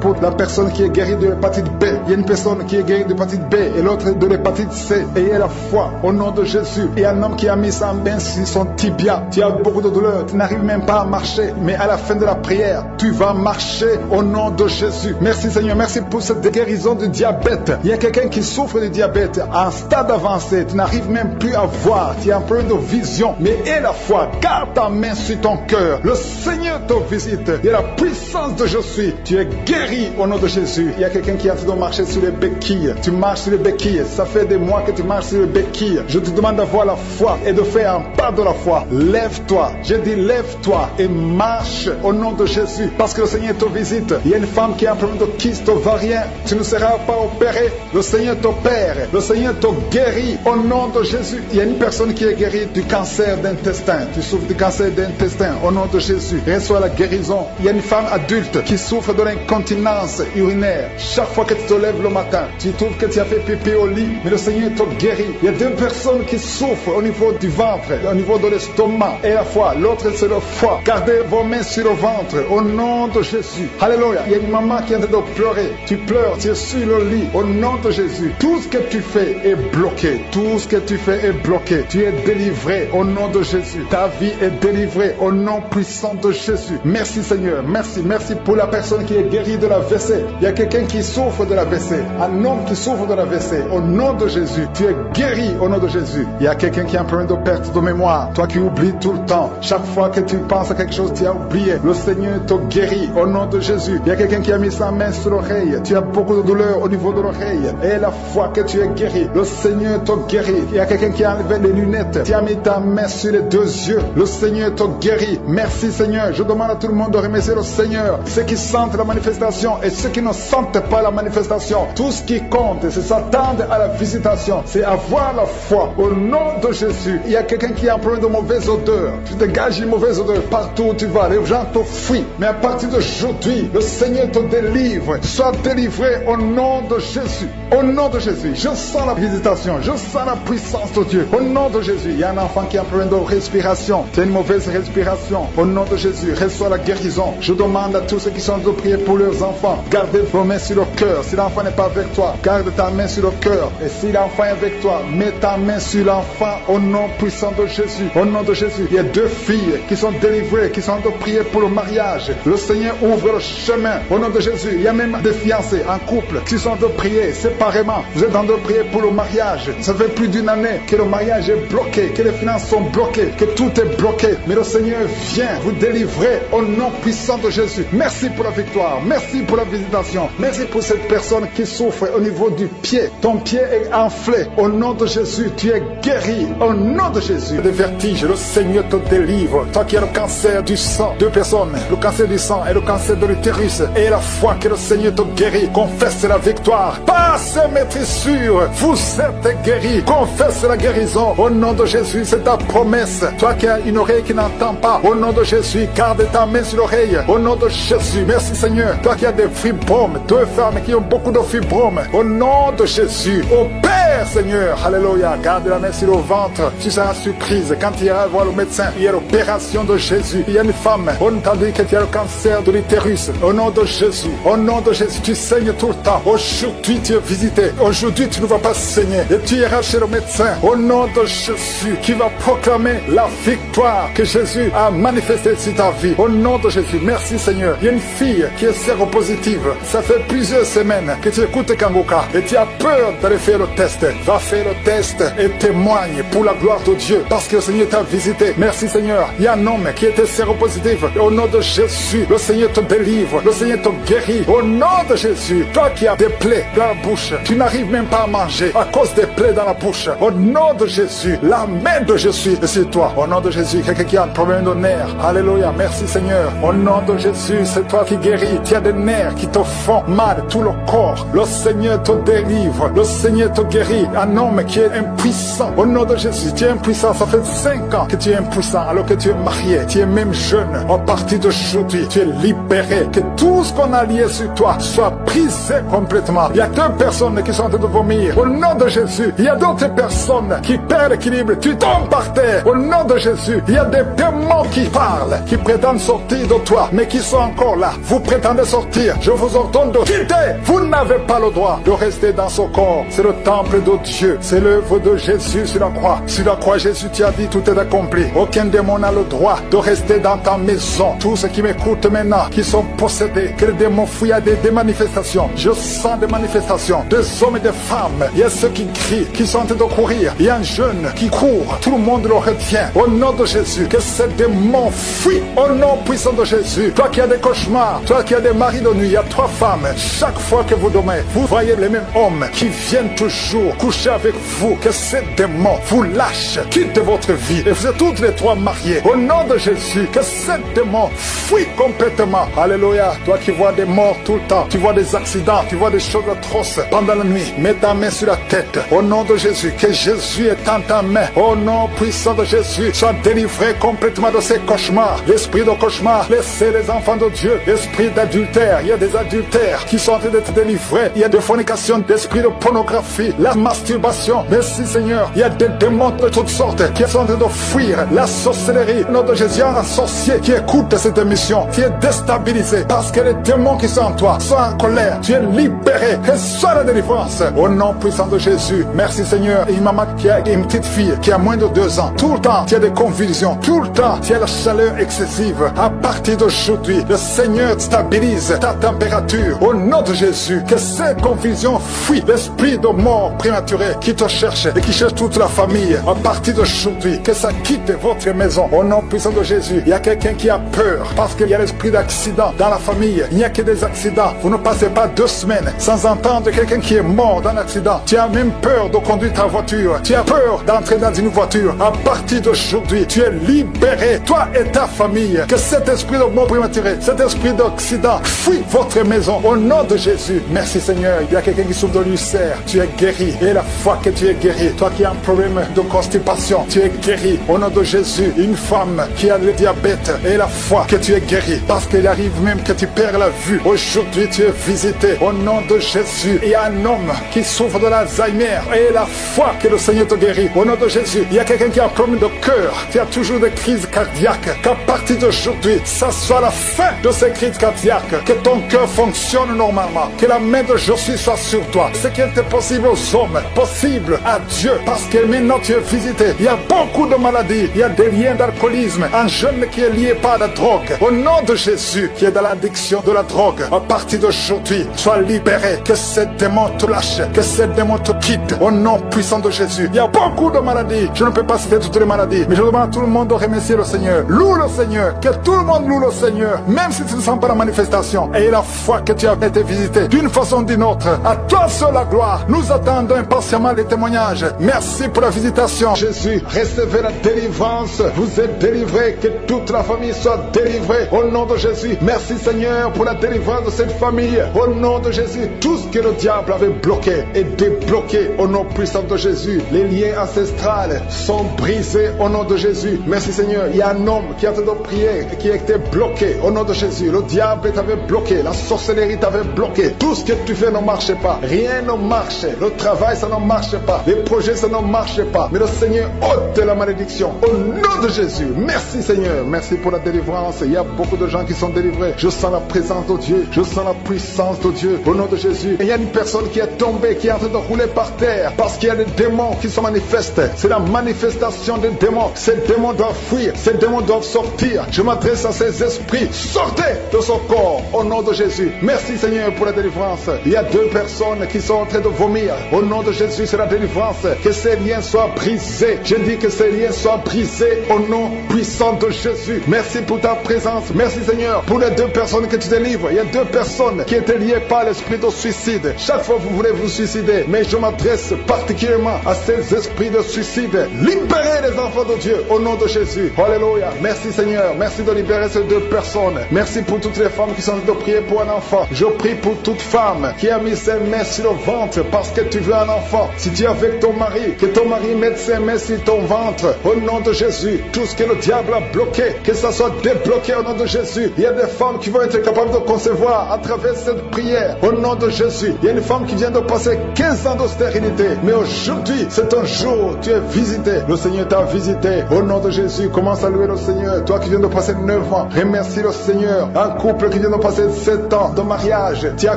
pour la personne qui est guérie de l'hépatite B. Il y a une personne qui est guérie de l'hépatite B et l'autre de l'hépatite C. Ayez la foi au nom de Jésus. Il y a un homme qui a mis sa main sur son tibia. Tu as beaucoup de douleur. Tu n'arrives même pas à marcher. Mais à la fin de la prière, tu vas marcher au nom de Jésus. Merci Seigneur. Merci pour cette guérison du diabète. Il y a quelqu'un qui souffre du diabète à un stade avancé. Tu n'arrives même plus à voir. Tu as un problème de vision. Mais aie la foi. Garde ta main sur ton cœur. Le Seigneur te visite. Il y a la puissance de je suis. Tu es guéri au nom de Jésus. Il y a quelqu'un qui est en train de marcher sur les béquilles. Tu marches sur les béquilles. Ça fait des mois que tu marches sur les béquilles. Je te demande d'avoir la foi et de faire un pas de la foi. Lève-toi. J'ai dit lève-toi et marche au nom de Jésus. Parce que le Seigneur te visite. Il y a une femme qui a un problème de kyste ovarien. Tu ne seras pas opéré. Le Seigneur t'opère. Le Seigneur te guérit au nom de Jésus. Il y a une personne qui est guérie du cancer d'intestin. Tu souffres du cancer d'intestin au nom de Jésus. Reçois la guérison. Il y a une femme adulte qui souffre de l'incontinence urinaire. Chaque fois que tu te lèves le matin, tu trouves que tu as fait pipi au lit, mais le Seigneur te guérit. Il y a 2 personnes qui souffrent souffre au niveau du ventre, au niveau de l'estomac et la foi. L'autre, c'est le foie. Gardez vos mains sur le ventre au nom de Jésus. Alléluia. Il y a une maman qui est en train de pleurer. Tu pleures, tu es sur le lit au nom de Jésus. Tout ce que tu fais est bloqué. Tout ce que tu fais est bloqué. Tu es délivré au nom de Jésus. Ta vie est délivrée au nom puissant de Jésus. Merci Seigneur. Merci. Merci pour la personne qui est guérie de la WC. Il y a quelqu'un qui souffre de la WC. Un homme qui souffre de la WC. Au nom de Jésus. Tu es guéri au nom de Jésus. Il y a quelqu'un qui a un problème de perte de mémoire. Toi qui oublies tout le temps. Chaque fois que tu penses à quelque chose, tu as oublié. Le Seigneur te guérit au nom de Jésus. Il y a quelqu'un qui a mis sa main sur l'oreille. Tu as beaucoup de douleur au niveau de l'oreille. Et la fois que tu es guéri, le Seigneur te guérit. Il y a quelqu'un qui a enlevé les lunettes. Tu as mis ta main sur les deux yeux. Le Seigneur te guérit. Merci Seigneur. Je demande à tout le monde de remercier le Seigneur. Ceux qui sentent la manifestation et ceux qui ne sentent pas la manifestation. Tout ce qui compte, c'est s'attendre à la visitation. C'est avoir la foi au nom de Jésus. Il y a quelqu'un qui a un problème de mauvaise odeur. Tu dégages une mauvaise odeur partout où tu vas. Les gens te fuient. Mais à partir d'aujourd'hui, le Seigneur te délivre. Sois délivré au nom de Jésus. Au nom de Jésus. Je sens la visitation. Je sens la puissance de Dieu. Au nom de Jésus. Il y a un enfant qui a un problème de respiration. Tu as une mauvaise respiration. Au nom de Jésus. Reçois la guérison. Je demande à tous ceux qui sont de prier pour leurs enfants. Gardez vos mains sur le cœur. Si l'enfant n'est pas avec toi, garde ta main sur le cœur. Et si l'enfant est avec toi, mets ta main sur l'enfant au nom puissant de Jésus. Au nom de Jésus. Il y a deux filles qui sont délivrées, qui sont de prier pour le mariage. Le Seigneur ouvre le chemin. Au nom de Jésus. Il y a même des fiancés en couple qui sont de prier séparément. Vous êtes en train de prier pour le mariage. Ça fait plus d'une année que le mariage est bloqué, que les finances sont bloquées, que tout est bloqué. Mais le Seigneur vient vous délivrer au nom puissant de Jésus. Merci pour la victoire. Merci pour la visitation. Merci pour cette personne qui souffre au niveau du pied. Ton pied est enflé. Au nom de Jésus, tu es guéri. Au nom de Jésus. Des vertiges, le Seigneur te délivre. Toi qui as le cancer du sang, deux personnes, le cancer du sang et le cancer de l'utérus. Et la foi que le Seigneur te guérit. Confesse la victoire. Passe, maîtrise sûre. Vous êtes guéris. Confesse la guérison. Au nom de Jésus, c'est ta promesse. Toi qui as une oreille qui n'entend pas. Au nom de Jésus, garde ta main sur l'oreille. Au nom de Jésus, merci Seigneur. Toi qui as des fibromes, deux femmes qui ont beaucoup de fibromes. Au nom de Jésus, au Père Seigneur, alléluia. Garde la main sur le ventre. Tu seras surprise quand tu iras voir le médecin. Il y a l'opération de Jésus. Il y a une femme, on t'a dit que tu as le cancer de l'utérus. Au nom de Jésus, au nom de Jésus, tu saignes tout le temps. Aujourd'hui, tu es visité. Aujourd'hui, tu ne vas pas saigner. Et tu iras chez le médecin. Au nom de Jésus, qui va proclamer la victoire que Jésus a manifestée sur ta vie. Au nom de Jésus, merci Seigneur. Il y a une fille qui est séropositive. Ça fait plusieurs semaines que tu écoutes Kangoka et tu as peur d'aller faire le test. Va faire le test et témoigne pour la gloire de Dieu parce que le Seigneur t'a visité. Merci Seigneur. Il y a un homme qui était séropositif. Au nom de Jésus, le Seigneur te délivre. Le Seigneur te guérit. Au nom de Jésus, toi qui as des plaies dans la bouche, tu n'arrives même pas à manger à cause des plaies dans la bouche. Au nom de Jésus, la main de Jésus est sur toi. Au nom de Jésus, quelqu'un qui a un problème de nerfs. Alléluia. Merci Seigneur. Au nom de Jésus, c'est toi qui guéris. Tu as des nerfs qui te font mal, tout le corps. Le Seigneur te délivre. Le Seigneur te guérit. Un homme qui est impuissant. Au nom de Jésus, tu es impuissant. Ça fait 5 ans que tu es impuissant alors que tu es marié. Tu es même jeune. À partir d'aujourd'hui, tu es libéré. Que tout ce qu'on a lié sur toi soit brisé complètement. Il y a 2 personnes qui sont en train de vomir. Au nom de Jésus, il y a d'autres personnes qui perdent l'équilibre. Tu tombes par terre. Au nom de Jésus, il y a des démons qui parlent, qui prétendent sortir de toi, mais qui sont encore là. Vous prétendez sortir. Je vous ordonne de quitter. Vous n'avez pas le droit de rester dans ce corps. C'est le temple de Dieu. C'est l'œuvre de Jésus sur la croix. Sur la croix, Jésus tu as dit tout est accompli. Aucun démon n'a le droit de rester dans ta maison. Tous ceux qui m'écoutent maintenant, qui sont possédés, que les démons fuient à des manifestations. Je sens des manifestations, des hommes et des femmes. Il y a ceux qui crient, qui sont en train de courir. Il y a un jeune qui court. Tout le monde le retient. Au nom de Jésus, que ces démons fuient. Au nom puissant de Jésus. Toi qui as des cauchemars, toi qui as des maris de nuit, il y a 3 femmes. Chaque fois que vous dormez, vous voyez les mêmes hommes qui viennent toujours coucher avec vous. Que ces démons vous lâchent, quittent votre vie. Et vous êtes toutes les 3 mariées. Au nom de Jésus, que ces démons fuient complètement. Alléluia. Toi qui vois des morts tout le temps, tu vois des accidents, tu vois des choses atroces pendant la nuit. Mets ta main sur la tête. Au nom de Jésus, que Jésus est en ta main. Au nom puissant de Jésus, sois délivré complètement de ces cauchemars. L'esprit de cauchemar, laissez les enfants de Dieu. L'esprit d'adultère, il y a des adultères qui sont en train d'être délivrés. Il y a des fornications, d'esprit de pornographie, la masturbation. Merci Seigneur. Il y a des démons de toutes sortes qui sont en train de fuir la sorcellerie. Au nom de Jésus, un sorcier qui écoute cette émission, qui est déstabilisé parce que les démons qui sont en toi sont en colère. Tu es libéré et sois la délivrance. Au nom puissant de Jésus, merci Seigneur. Une maman qui a une petite fille qui a moins de 2 ans, tout le temps tu as des convulsions, tout le temps tu as la chaleur excessive. À partir d'aujourd'hui, le Seigneur stabilise ta température. Au nom de Jésus, que ces convulsions fuient l'esprit de mort prématuré qui te cherche et qui cherche toute la famille. À partir d'aujourd'hui, que ça quitte votre maison. Au nom puissant de Jésus, il y a quelqu'un qui a peur parce qu'il y a l'esprit d'accident dans la famille. Il n'y a que des accidents. Vous ne passez pas 2 semaines sans entendre quelqu'un qui est mort dans l'accident. Tu as même peur de conduire ta voiture. Tu as peur d'entrer dans une voiture. À partir d'aujourd'hui, tu es libéré, toi et ta famille. Que cet esprit de mort prématuré, cet esprit d'accident fuit votre maison. Au nom de Jésus, merci Seigneur. Il y a quelqu'un qui souffre de l'ulcère. Tu es guéri. Et la foi que tu es guéri. Toi qui as un problème de constipation, tu es guéri. Au nom de Jésus, une femme qui a le diabète et la foi que tu es guéri. Parce qu'il arrive même que tu perds la vue. Aujourd'hui, tu es visité. Au nom de Jésus, il y a un homme qui souffre de l'Alzheimer et la foi que le Seigneur te guérit. Au nom de Jésus, il y a quelqu'un qui a un problème de cœur, qui a toujours des crises cardiaques. Qu'à partir d'aujourd'hui, ça soit la fin de ces crises cardiaques. Que ton cœur fonctionne normalement. Que la main de Jésus soit sur toi. Ce qui était possible aux hommes, possible à Dieu. Parce que maintenant tu es visité. Il y a beaucoup de maladies. Il y a des liens d'alcoolisme. Un jeune qui est lié par la drogue. Au nom de Jésus, qui est dans l'addiction de la drogue. À partir d'aujourd'hui, sois libéré. Que ces démons te lâchent. Que ces démons te quittent. Au nom puissant de Jésus. Il y a beaucoup de maladies. Je ne peux pas citer toutes les maladies. Mais je demande à tout le monde de remercier le Seigneur. Loue le Seigneur. Que tout le monde loue le Seigneur. Même si tu ne sens pas la manifestation. Et la foi que tu as été visité. D'une façon ou d'une autre. À toi seul la gloire. Nous attendons impatiemment les témoignages. Merci pour la visitation. Jésus, recevez la délivrance. Vous êtes délivrés. Que toute la famille soit délivrée. Au nom de Jésus. Merci Seigneur pour la délivrance de cette famille. Au nom de Jésus. Tout ce que le diable avait bloqué est débloqué. Au nom puissant de Jésus. Les liens ancestrales sont brisés au nom de Jésus. Merci Seigneur. Il y a un homme qui a été de prier et qui a été bloqué au nom de Jésus. Le diable t'avait bloqué. La sorcellerie t'avait bloqué. Tout ce que tu fais ne marche pas. Rien ne marche. Le travail, ça ne marche pas. Les projets, ça ne marche pas. Mais le Seigneur ôte la malédiction au nom de Jésus. Merci Seigneur. Merci pour la délivrance. Il y a beaucoup de gens qui sont délivrés. Je sens la présence de Dieu. Je sens la puissance de Dieu au nom de Jésus. Et il y a une personne qui est tombée, qui est en train de rouler par terre parce qu'il y a des démons qui se manifestent. C'est la manifestation des démons. Ces démons doivent fuir. Ces démons doivent sortir. Je m'adresse à ces esprits. Sortez de son corps au nom de Jésus. Merci Seigneur pour la délivrance. Il y a 2 personnes qui sont en train de vomir. Au nom de Jésus, c'est la délivrance. Que ces liens soient brisés. Je dis que ces liens soient brisés au nom puissant de Jésus. Merci pour ta présence. Merci Seigneur pour les 2 personnes que tu délivres. Il y a 2 personnes qui étaient liées par l'esprit de suicide. Chaque fois vous voulez vous suicider. Mais je m'adresse particulièrement à ces esprits de suicide. Libérez les enfants de Dieu au nom de Jésus. Alléluia. Merci Seigneur. Merci de libérer ces 2 personnes. Merci pour toutes les femmes qui sont en train de prier pour un enfant. Je prie pour toute femme qui a mis ses mains sur le ventre parce que tu veux un enfant. Si tu es avec ton mari, que ton mari mette ses mains sur ton ventre. Au nom de Jésus, tout ce que le diable a bloqué, que ça soit débloqué au nom de Jésus. Il y a des femmes qui vont être capables de concevoir à travers cette prière. Au nom de Jésus, il y a une femme qui vient de passer 15 ans de stérilité. Mais aujourd'hui, c'est un jour, tu es visité. Le Seigneur t'a visité. Au nom de Jésus, commence à louer le Seigneur. Toi qui viens de passer 9 ans, remercie le Seigneur. Un couple qui vient de passer 7 ans de mariage, tu as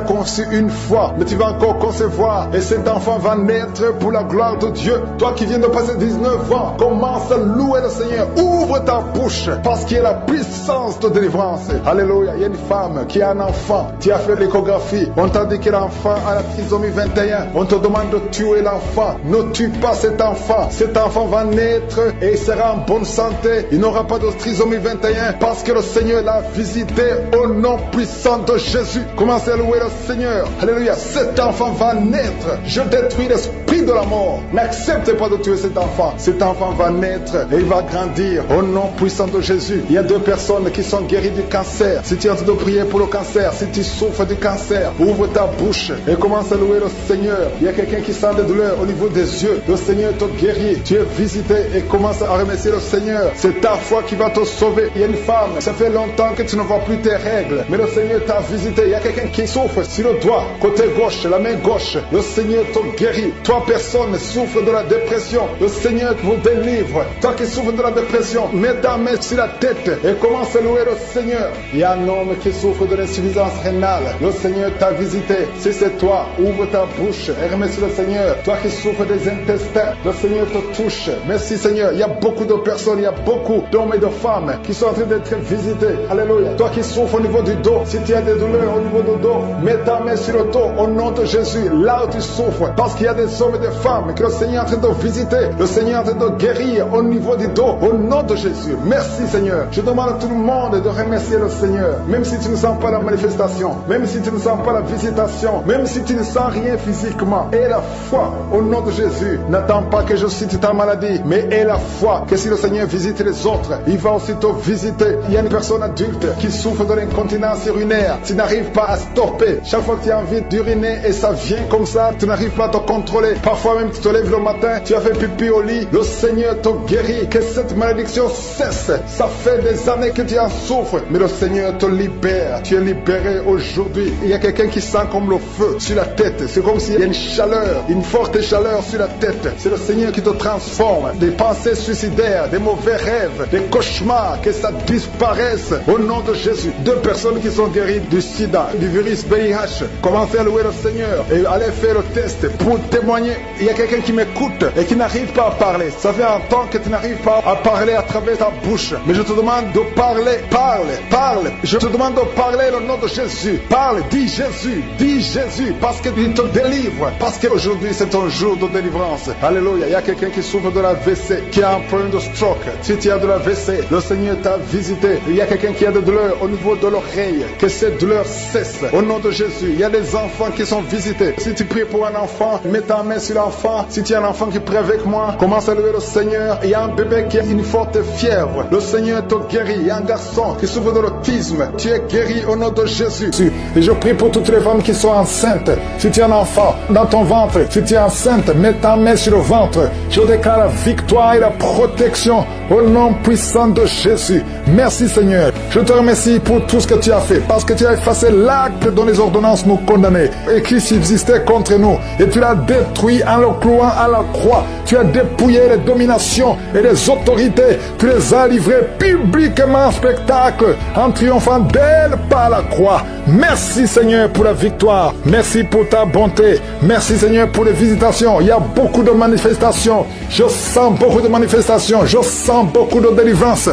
conçu une fois, mais tu vas encore concevoir. Et cet enfant va naître pour la gloire de Dieu. Toi qui viens de passer 19 ans, commence à louer le Seigneur. Ouvre ta bouche, parce qu'il y a la puissance de délivrance. Alléluia. Il y a une femme qui a un enfant. Tu as fait l'échographie. On t'a dit que l'enfant a la trisomie 21. On te demande de tuer l'enfant. Ne tue pas cet enfant. Cet enfant va naître et il sera en bonne santé. Il n'aura pas de trisomie 21 parce que le Seigneur l'a visité au nom puissant de Jésus. Commencez à louer le Seigneur. Alléluia. Cet enfant va naître. Je détruis l'esprit de la mort. N'acceptez pas de tuer cet enfant. Cet enfant va naître et il va grandir au nom puissant de Jésus. Il y a 2 personnes qui sont guéries du cancer. Si tu es en train de prier pour le cancer, si tu souffres du cancer, ouvre ta bouche et commence à louer le Seigneur. Il y a quelqu'un qui sent des douleurs au niveau des yeux. Le Seigneur te guérit. Tu es visité et commence à remercier le Seigneur. C'est ta foi qui va te sauver. Il y a une femme, ça fait longtemps que tu ne vois plus tes règles, mais le Seigneur t'a visité. Il y a quelqu'un qui souffre sur le doigt, côté gauche, la main gauche. Le Seigneur te guérit. Toi, personne souffre de la dépression. dépression, le Seigneur vous délivre. Toi qui souffres de la dépression, mets ta main sur la tête et commence à louer le Seigneur. Il y a un homme qui souffre de l'insuffisance rénale. Le Seigneur t'a visité. Si c'est toi, ouvre ta bouche et remercie le Seigneur. Toi qui souffres des intestins, le Seigneur te touche. Merci Seigneur. Il y a beaucoup de personnes, il y a beaucoup d'hommes et de femmes qui sont en train d'être visités. Alléluia. Toi qui souffres au niveau du dos, si tu as des douleurs au niveau du dos, mets ta main sur le dos au nom de Jésus. Là où tu souffres, parce qu'il y a des hommes et des femmes que le Seigneur est en train de visiter. Le Seigneur est en train de guérir au niveau du dos, au nom de Jésus. Merci Seigneur. Je demande à tout le monde de remercier le Seigneur. Même si tu ne sens pas la manifestation, même si tu ne sens pas la visitation, même si tu ne sens rien physiquement, aie la foi au nom de Jésus. N'attends pas que je cite ta maladie, mais aie la foi que si le Seigneur visite les autres, il va aussitôt visiter. Il y a une personne adulte qui souffre de l'incontinence urinaire. Tu n'arrives pas à stopper. Chaque fois que tu as envie d'uriner et ça vient comme ça, tu n'arrives pas à te contrôler. Parfois même tu te lèves le matin, tu as fait pipi au lit, le Seigneur te guérit. Que cette malédiction cesse. Ça fait des années que tu en souffres, mais le Seigneur te libère. Tu es libéré aujourd'hui. Il y a quelqu'un qui sent comme le feu sur la tête. C'est comme s'il y a une chaleur, une forte chaleur sur la tête. C'est le Seigneur qui te transforme. Des pensées suicidaires, des mauvais rêves, des cauchemars, que ça disparaisse au nom de Jésus. 2 personnes qui sont guéries du sida, du virus VIH. Commencez à louer le Seigneur et allez faire le test pour témoigner. Il y a quelqu'un qui m'écoute et qui n'arrive pas à parler. Ça fait un temps que tu n'arrives pas à parler à travers ta bouche. Mais je te demande de parler. Parle. Je te demande de parler le nom de Jésus. Parle, dis Jésus, parce qu'il te délivre. Parce qu'aujourd'hui c'est un jour de délivrance. Alléluia. Il y a quelqu'un qui souffre de la WC, qui a un problème de stroke. Si tu as de la WC, le Seigneur t'a visité. Il y a quelqu'un qui a de douleurs au niveau de l'oreille. Que cette douleur cesse au nom de Jésus. Il y a des enfants qui sont visités. Si tu pries pour un enfant, mets ta main sur l'enfant. Si tu as un enfant qui prie avec moi, commence à louer le Seigneur. Il y a un bébé qui a une forte fièvre. Le Seigneur te guérit. Il y a un garçon qui souffre de l'autisme. Tu es guéri au nom de Jésus. Et je prie pour toutes les femmes qui sont enceintes. Si tu as un enfant dans ton ventre, si tu es enceinte, mets ta main sur le ventre. Je déclare la victoire et la protection au nom puissant de Jésus. Merci Seigneur. Je te remercie pour tout ce que tu as fait, parce que tu as effacé l'acte dont les ordonnances nous condamnaient et qui subsistait contre nous. Et tu l'as détruit en le clouant à la croix. Tu as dépouillé les dominations et les autorités. Tu les as livrées publiquement en spectacle, en triomphant d'elles par la croix. Merci Seigneur pour la victoire. Merci pour ta bonté. Merci Seigneur pour les visitations. Il y a beaucoup de manifestations. Je sens beaucoup de manifestations. Je sens beaucoup de délivrance.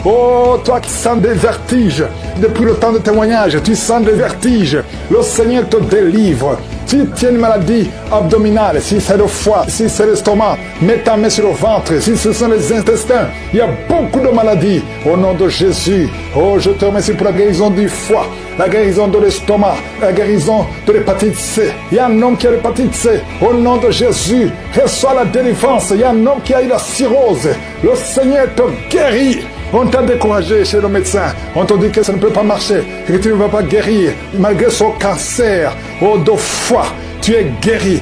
Oh, toi qui sens des vertiges, depuis le temps de témoignage, tu sens des vertiges. Le Seigneur te délivre. Si tu as une maladie abdominale, si c'est le foie, si c'est l'estomac, mets ta main sur le ventre. Si ce sont les intestins, il y a beaucoup de maladies. Au nom de Jésus, oh, je te remercie pour la guérison du foie, la guérison de l'estomac, la guérison de l'hépatite C. Il y a un homme qui a l'hépatite C. Au nom de Jésus, reçois la délivrance. Il y a un homme qui a eu la cirrhose. Le Seigneur te guérit. On t'a découragé chez le médecin. On t'a dit que ça ne peut pas marcher, que tu ne vas pas guérir. Malgré son cancer, de foie, tu es guéri.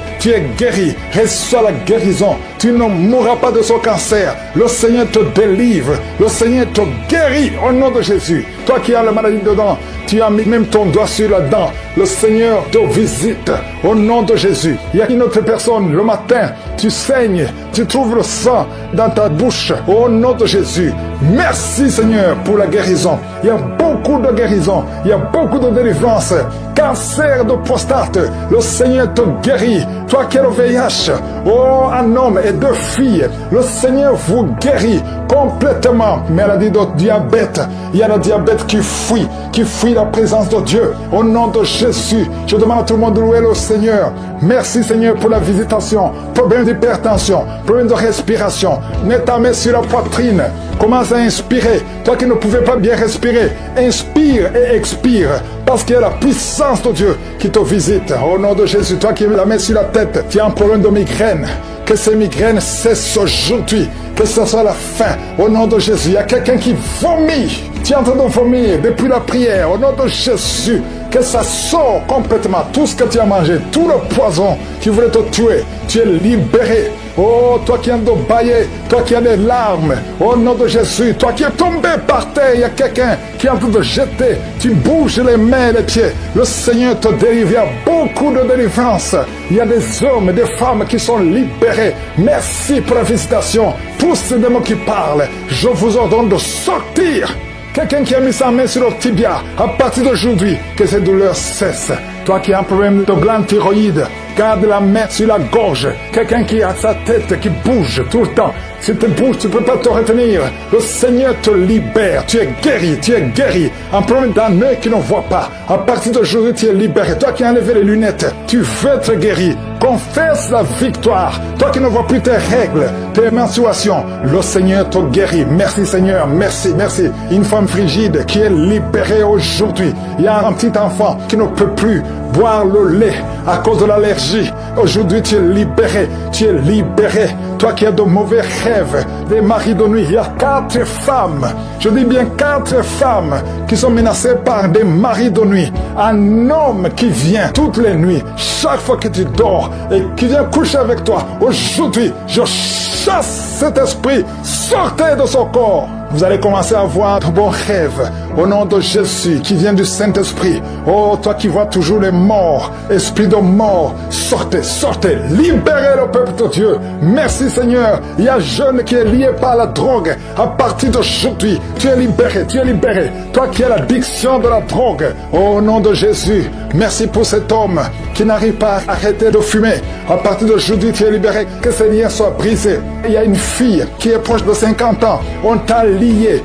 Reçois la guérison. Tu ne mourras pas de ce cancer. Le Seigneur te délivre. Le Seigneur te guérit au nom de Jésus. Toi qui as la maladie dedans, tu as mis même ton doigt sur la dent. Le Seigneur te visite au nom de Jésus. Il y a une autre personne, le matin, tu saignes, tu trouves le sang dans ta bouche au nom de Jésus. Merci Seigneur pour la guérison. Il y a beaucoup de guérison. Il y a beaucoup de délivrance. Cancer de prostate, le Seigneur te guérit. Toi qui as le VIH, un homme et 2 filles, le Seigneur vous guérit complètement. Maladie de diabète, il y a le diabète qui fuit la présence de Dieu. Au nom de Jésus, je demande à tout le monde de louer le Seigneur. Merci Seigneur pour la visitation. Problème d'hypertension, problème de respiration. Mets ta main sur la poitrine. Commence à inspirer. Toi qui ne pouvais pas bien respirer, inspire et expire. Parce qu'il y a la puissance de Dieu qui te visite. Au nom de Jésus, toi qui mets la main sur la tête, tu as un problème de migraine. Que ces migraines cessent aujourd'hui. Que ce soit la fin. Au nom de Jésus, il y a quelqu'un qui vomit. Tu es en train de vomir depuis la prière. Au nom de Jésus, que ça sort complètement. Tout ce que tu as mangé, tout le poison qui voulait te tuer, tu es libéré. Oh, toi qui as baillé, toi qui as des larmes, au nom de Jésus, toi qui es tombé par terre, il y a quelqu'un qui est en train de jeter, tu bouges les mains et les pieds, le Seigneur te délivre, il y a beaucoup de délivrance, il y a des hommes et des femmes qui sont libérés. Merci pour la visitation, tous ces démons qui parlent, je vous ordonne de sortir. Quelqu'un qui a mis sa main sur le tibia, à partir d'aujourd'hui, que ces douleurs cessent. Toi qui as un problème de glande thyroïde, garde la main sur la gorge. Quelqu'un qui a sa tête qui bouge tout le temps. Si tu bouges, tu ne peux pas te retenir. Le Seigneur te libère. Tu es guéri, tu es guéri. Un problème d'un œil qui ne voit pas. À partir d'aujourd'hui, tu es libéré. Toi qui as enlevé les lunettes, tu veux être guéri. Confesse la victoire. Toi qui ne vois plus tes règles, tes menstruations, le Seigneur te guérit. Merci Seigneur, merci, merci. Une femme frigide qui est libérée aujourd'hui. Il y a un petit enfant qui ne peut plus boire le lait à cause de l'allergie. Aujourd'hui, tu es libéré, tu es libéré. Toi qui as de mauvais rêves, des maris de nuit, il y a 4 femmes, je dis bien 4 femmes qui sont menacées par des maris de nuit. Un homme qui vient toutes les nuits, chaque fois que tu dors, et qui vient coucher avec toi. Aujourd'hui, je chasse cet esprit, sortez de son corps. Vous allez commencer à voir de bons rêves au nom de Jésus qui vient du Saint-Esprit. Oh, toi qui vois toujours les morts, esprit de mort, sortez, sortez, libérez le peuple de Dieu. Merci Seigneur. Il y a un jeune qui est lié par la drogue. À partir d'aujourd'hui, tu es libéré, tu es libéré. Toi qui as l'addiction de la drogue, au nom de Jésus, merci pour cet homme qui n'arrive pas à arrêter de fumer. À partir d'aujourd'hui, tu es libéré. Que ces liens soient brisés. Il y a une fille qui est proche de 50 ans. On t'a lié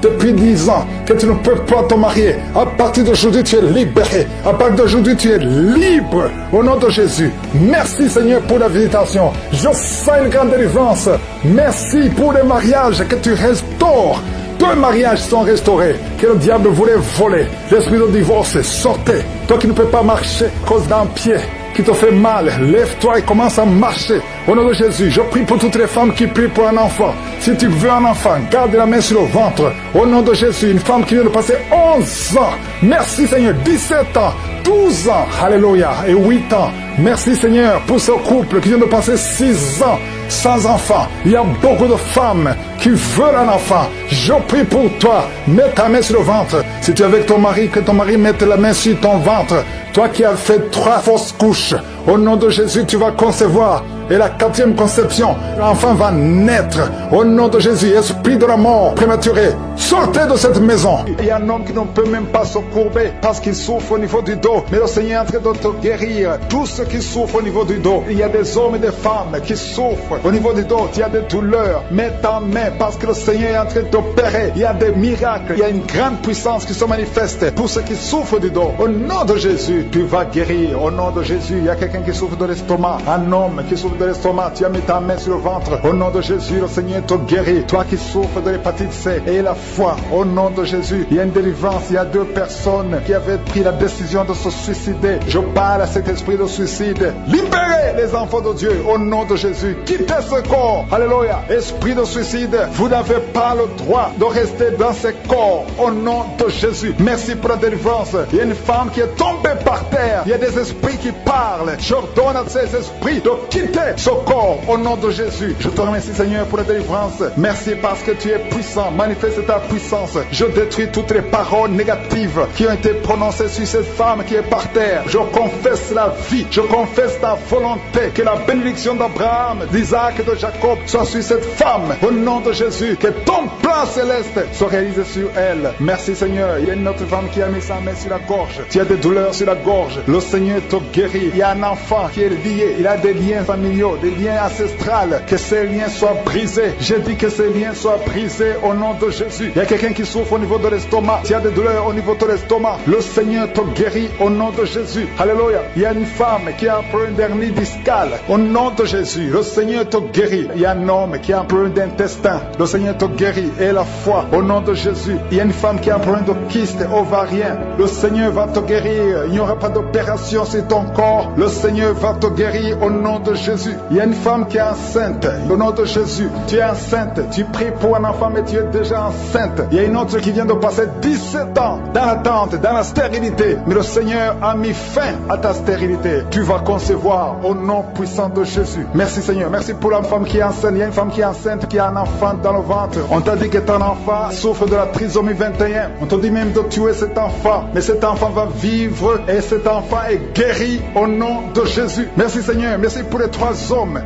depuis 10 ans, que tu ne peux pas te marier. À partir d'aujourd'hui, tu es libéré. À partir d'aujourd'hui, tu es libre. Au nom de Jésus. Merci Seigneur pour la visitation. Je sens une grande délivrance. Merci pour les mariages que tu restaures. 2 mariages sont restaurés, que le diable voulait voler. L'esprit de divorce, sortez. Toi qui ne peux pas marcher à cause d'un pied qui te fait mal, lève-toi et commence à marcher. Au nom de Jésus, je prie pour toutes les femmes qui prient pour un enfant. Si tu veux un enfant, garde la main sur le ventre. Au nom de Jésus, une femme qui vient de passer 11 ans. Merci Seigneur, 17 ans, 12 ans, alléluia, et 8 ans. Merci Seigneur pour ce couple qui vient de passer 6 ans sans enfant. Il y a beaucoup de femmes qui veulent un enfant. Je prie pour toi. Mets ta main sur le ventre. Si tu es avec ton mari, que ton mari mette la main sur ton ventre. Toi qui as fait 3 fausses couches, au nom de Jésus, tu vas concevoir. Et la 4e conception, l'enfant va naître. Au nom de Jésus, esprit de la mort prématuré, sortez de cette maison. Il y a un homme qui ne peut même pas se courber parce qu'il souffre au niveau du dos. Mais le Seigneur est en train de te guérir. Tous ceux qui souffrent au niveau du dos. Il y a des hommes et des femmes qui souffrent au niveau du dos. Il y a des douleurs. Mets ta main parce que le Seigneur est en train d'opérer. Il y a des miracles. Il y a une grande puissance qui se manifeste pour ceux qui souffrent du dos. Au nom de Jésus, tu vas guérir. Au nom de Jésus, il y a quelqu'un qui souffre de l'estomac. Un homme qui souffre de l'estomac, tu as mis ta main sur le ventre. Au nom de Jésus, le Seigneur te guérit. Toi qui souffres de l'hépatite C et la foi, au nom de Jésus, il y a une délivrance. Il y a 2 personnes qui avaient pris la décision de se suicider. Je parle à cet esprit de suicide. Libérez les enfants de Dieu au nom de Jésus. Quittez ce corps. Alléluia. Esprit de suicide, vous n'avez pas le droit de rester dans ce corps au nom de Jésus. Merci pour la délivrance. Il y a une femme qui est tombée par terre. Il y a des esprits qui parlent. J'ordonne à ces esprits de quitter ce corps au nom de Jésus. Je te remercie Seigneur pour la délivrance. Merci parce que tu es puissant. Manifeste ta puissance. Je détruis toutes les paroles négatives qui ont été prononcées sur cette femme qui est par terre. Je confesse la vie. Je confesse ta volonté. Que la bénédiction d'Abraham, d'Isaac et de Jacob soit sur cette femme au nom de Jésus. Que ton plan céleste se réalise sur elle. Merci Seigneur. Il y a une autre femme qui a mis sa main sur la gorge. Tu as des douleurs sur la gorge. Le Seigneur te guérit. Il y a un enfant qui est lié. Il a des liens familiaux, des liens ancestrales. Que ces liens soient brisés. J'ai dit que ces liens soient brisés au nom de Jésus. Il y a quelqu'un qui souffre au niveau de l'estomac. Tu as des douleurs au niveau de l'estomac. Le Seigneur te guérit au nom de Jésus. Alléluia. Il y a une femme qui a un problème d'hernie discale. Au nom de Jésus, le Seigneur te guérit. Il y a un homme qui a un problème d'intestin. Le Seigneur te guérit. Et la foi au nom de Jésus. Il y a une femme qui a un problème de kyste ovarien. Le Seigneur va te guérir. Il n'y aura pas d'opération sur ton corps. Le Seigneur va te guérir au nom de Jésus. Jésus. Il y a une femme qui est enceinte. Au nom de Jésus, tu es enceinte. Tu pries pour un enfant, mais tu es déjà enceinte. Il y a une autre qui vient de passer 17 ans dans l'attente, dans la stérilité. Mais le Seigneur a mis fin à ta stérilité. Tu vas concevoir au nom puissant de Jésus. Merci Seigneur. Merci pour la femme qui est enceinte. Il y a une femme qui est enceinte, qui a un enfant dans le ventre. On t'a dit que ton enfant souffre de la trisomie 21. On t'a dit même de tuer cet enfant. Mais cet enfant va vivre et cet enfant est guéri au nom de Jésus. Merci Seigneur. Merci pour les 3 hommes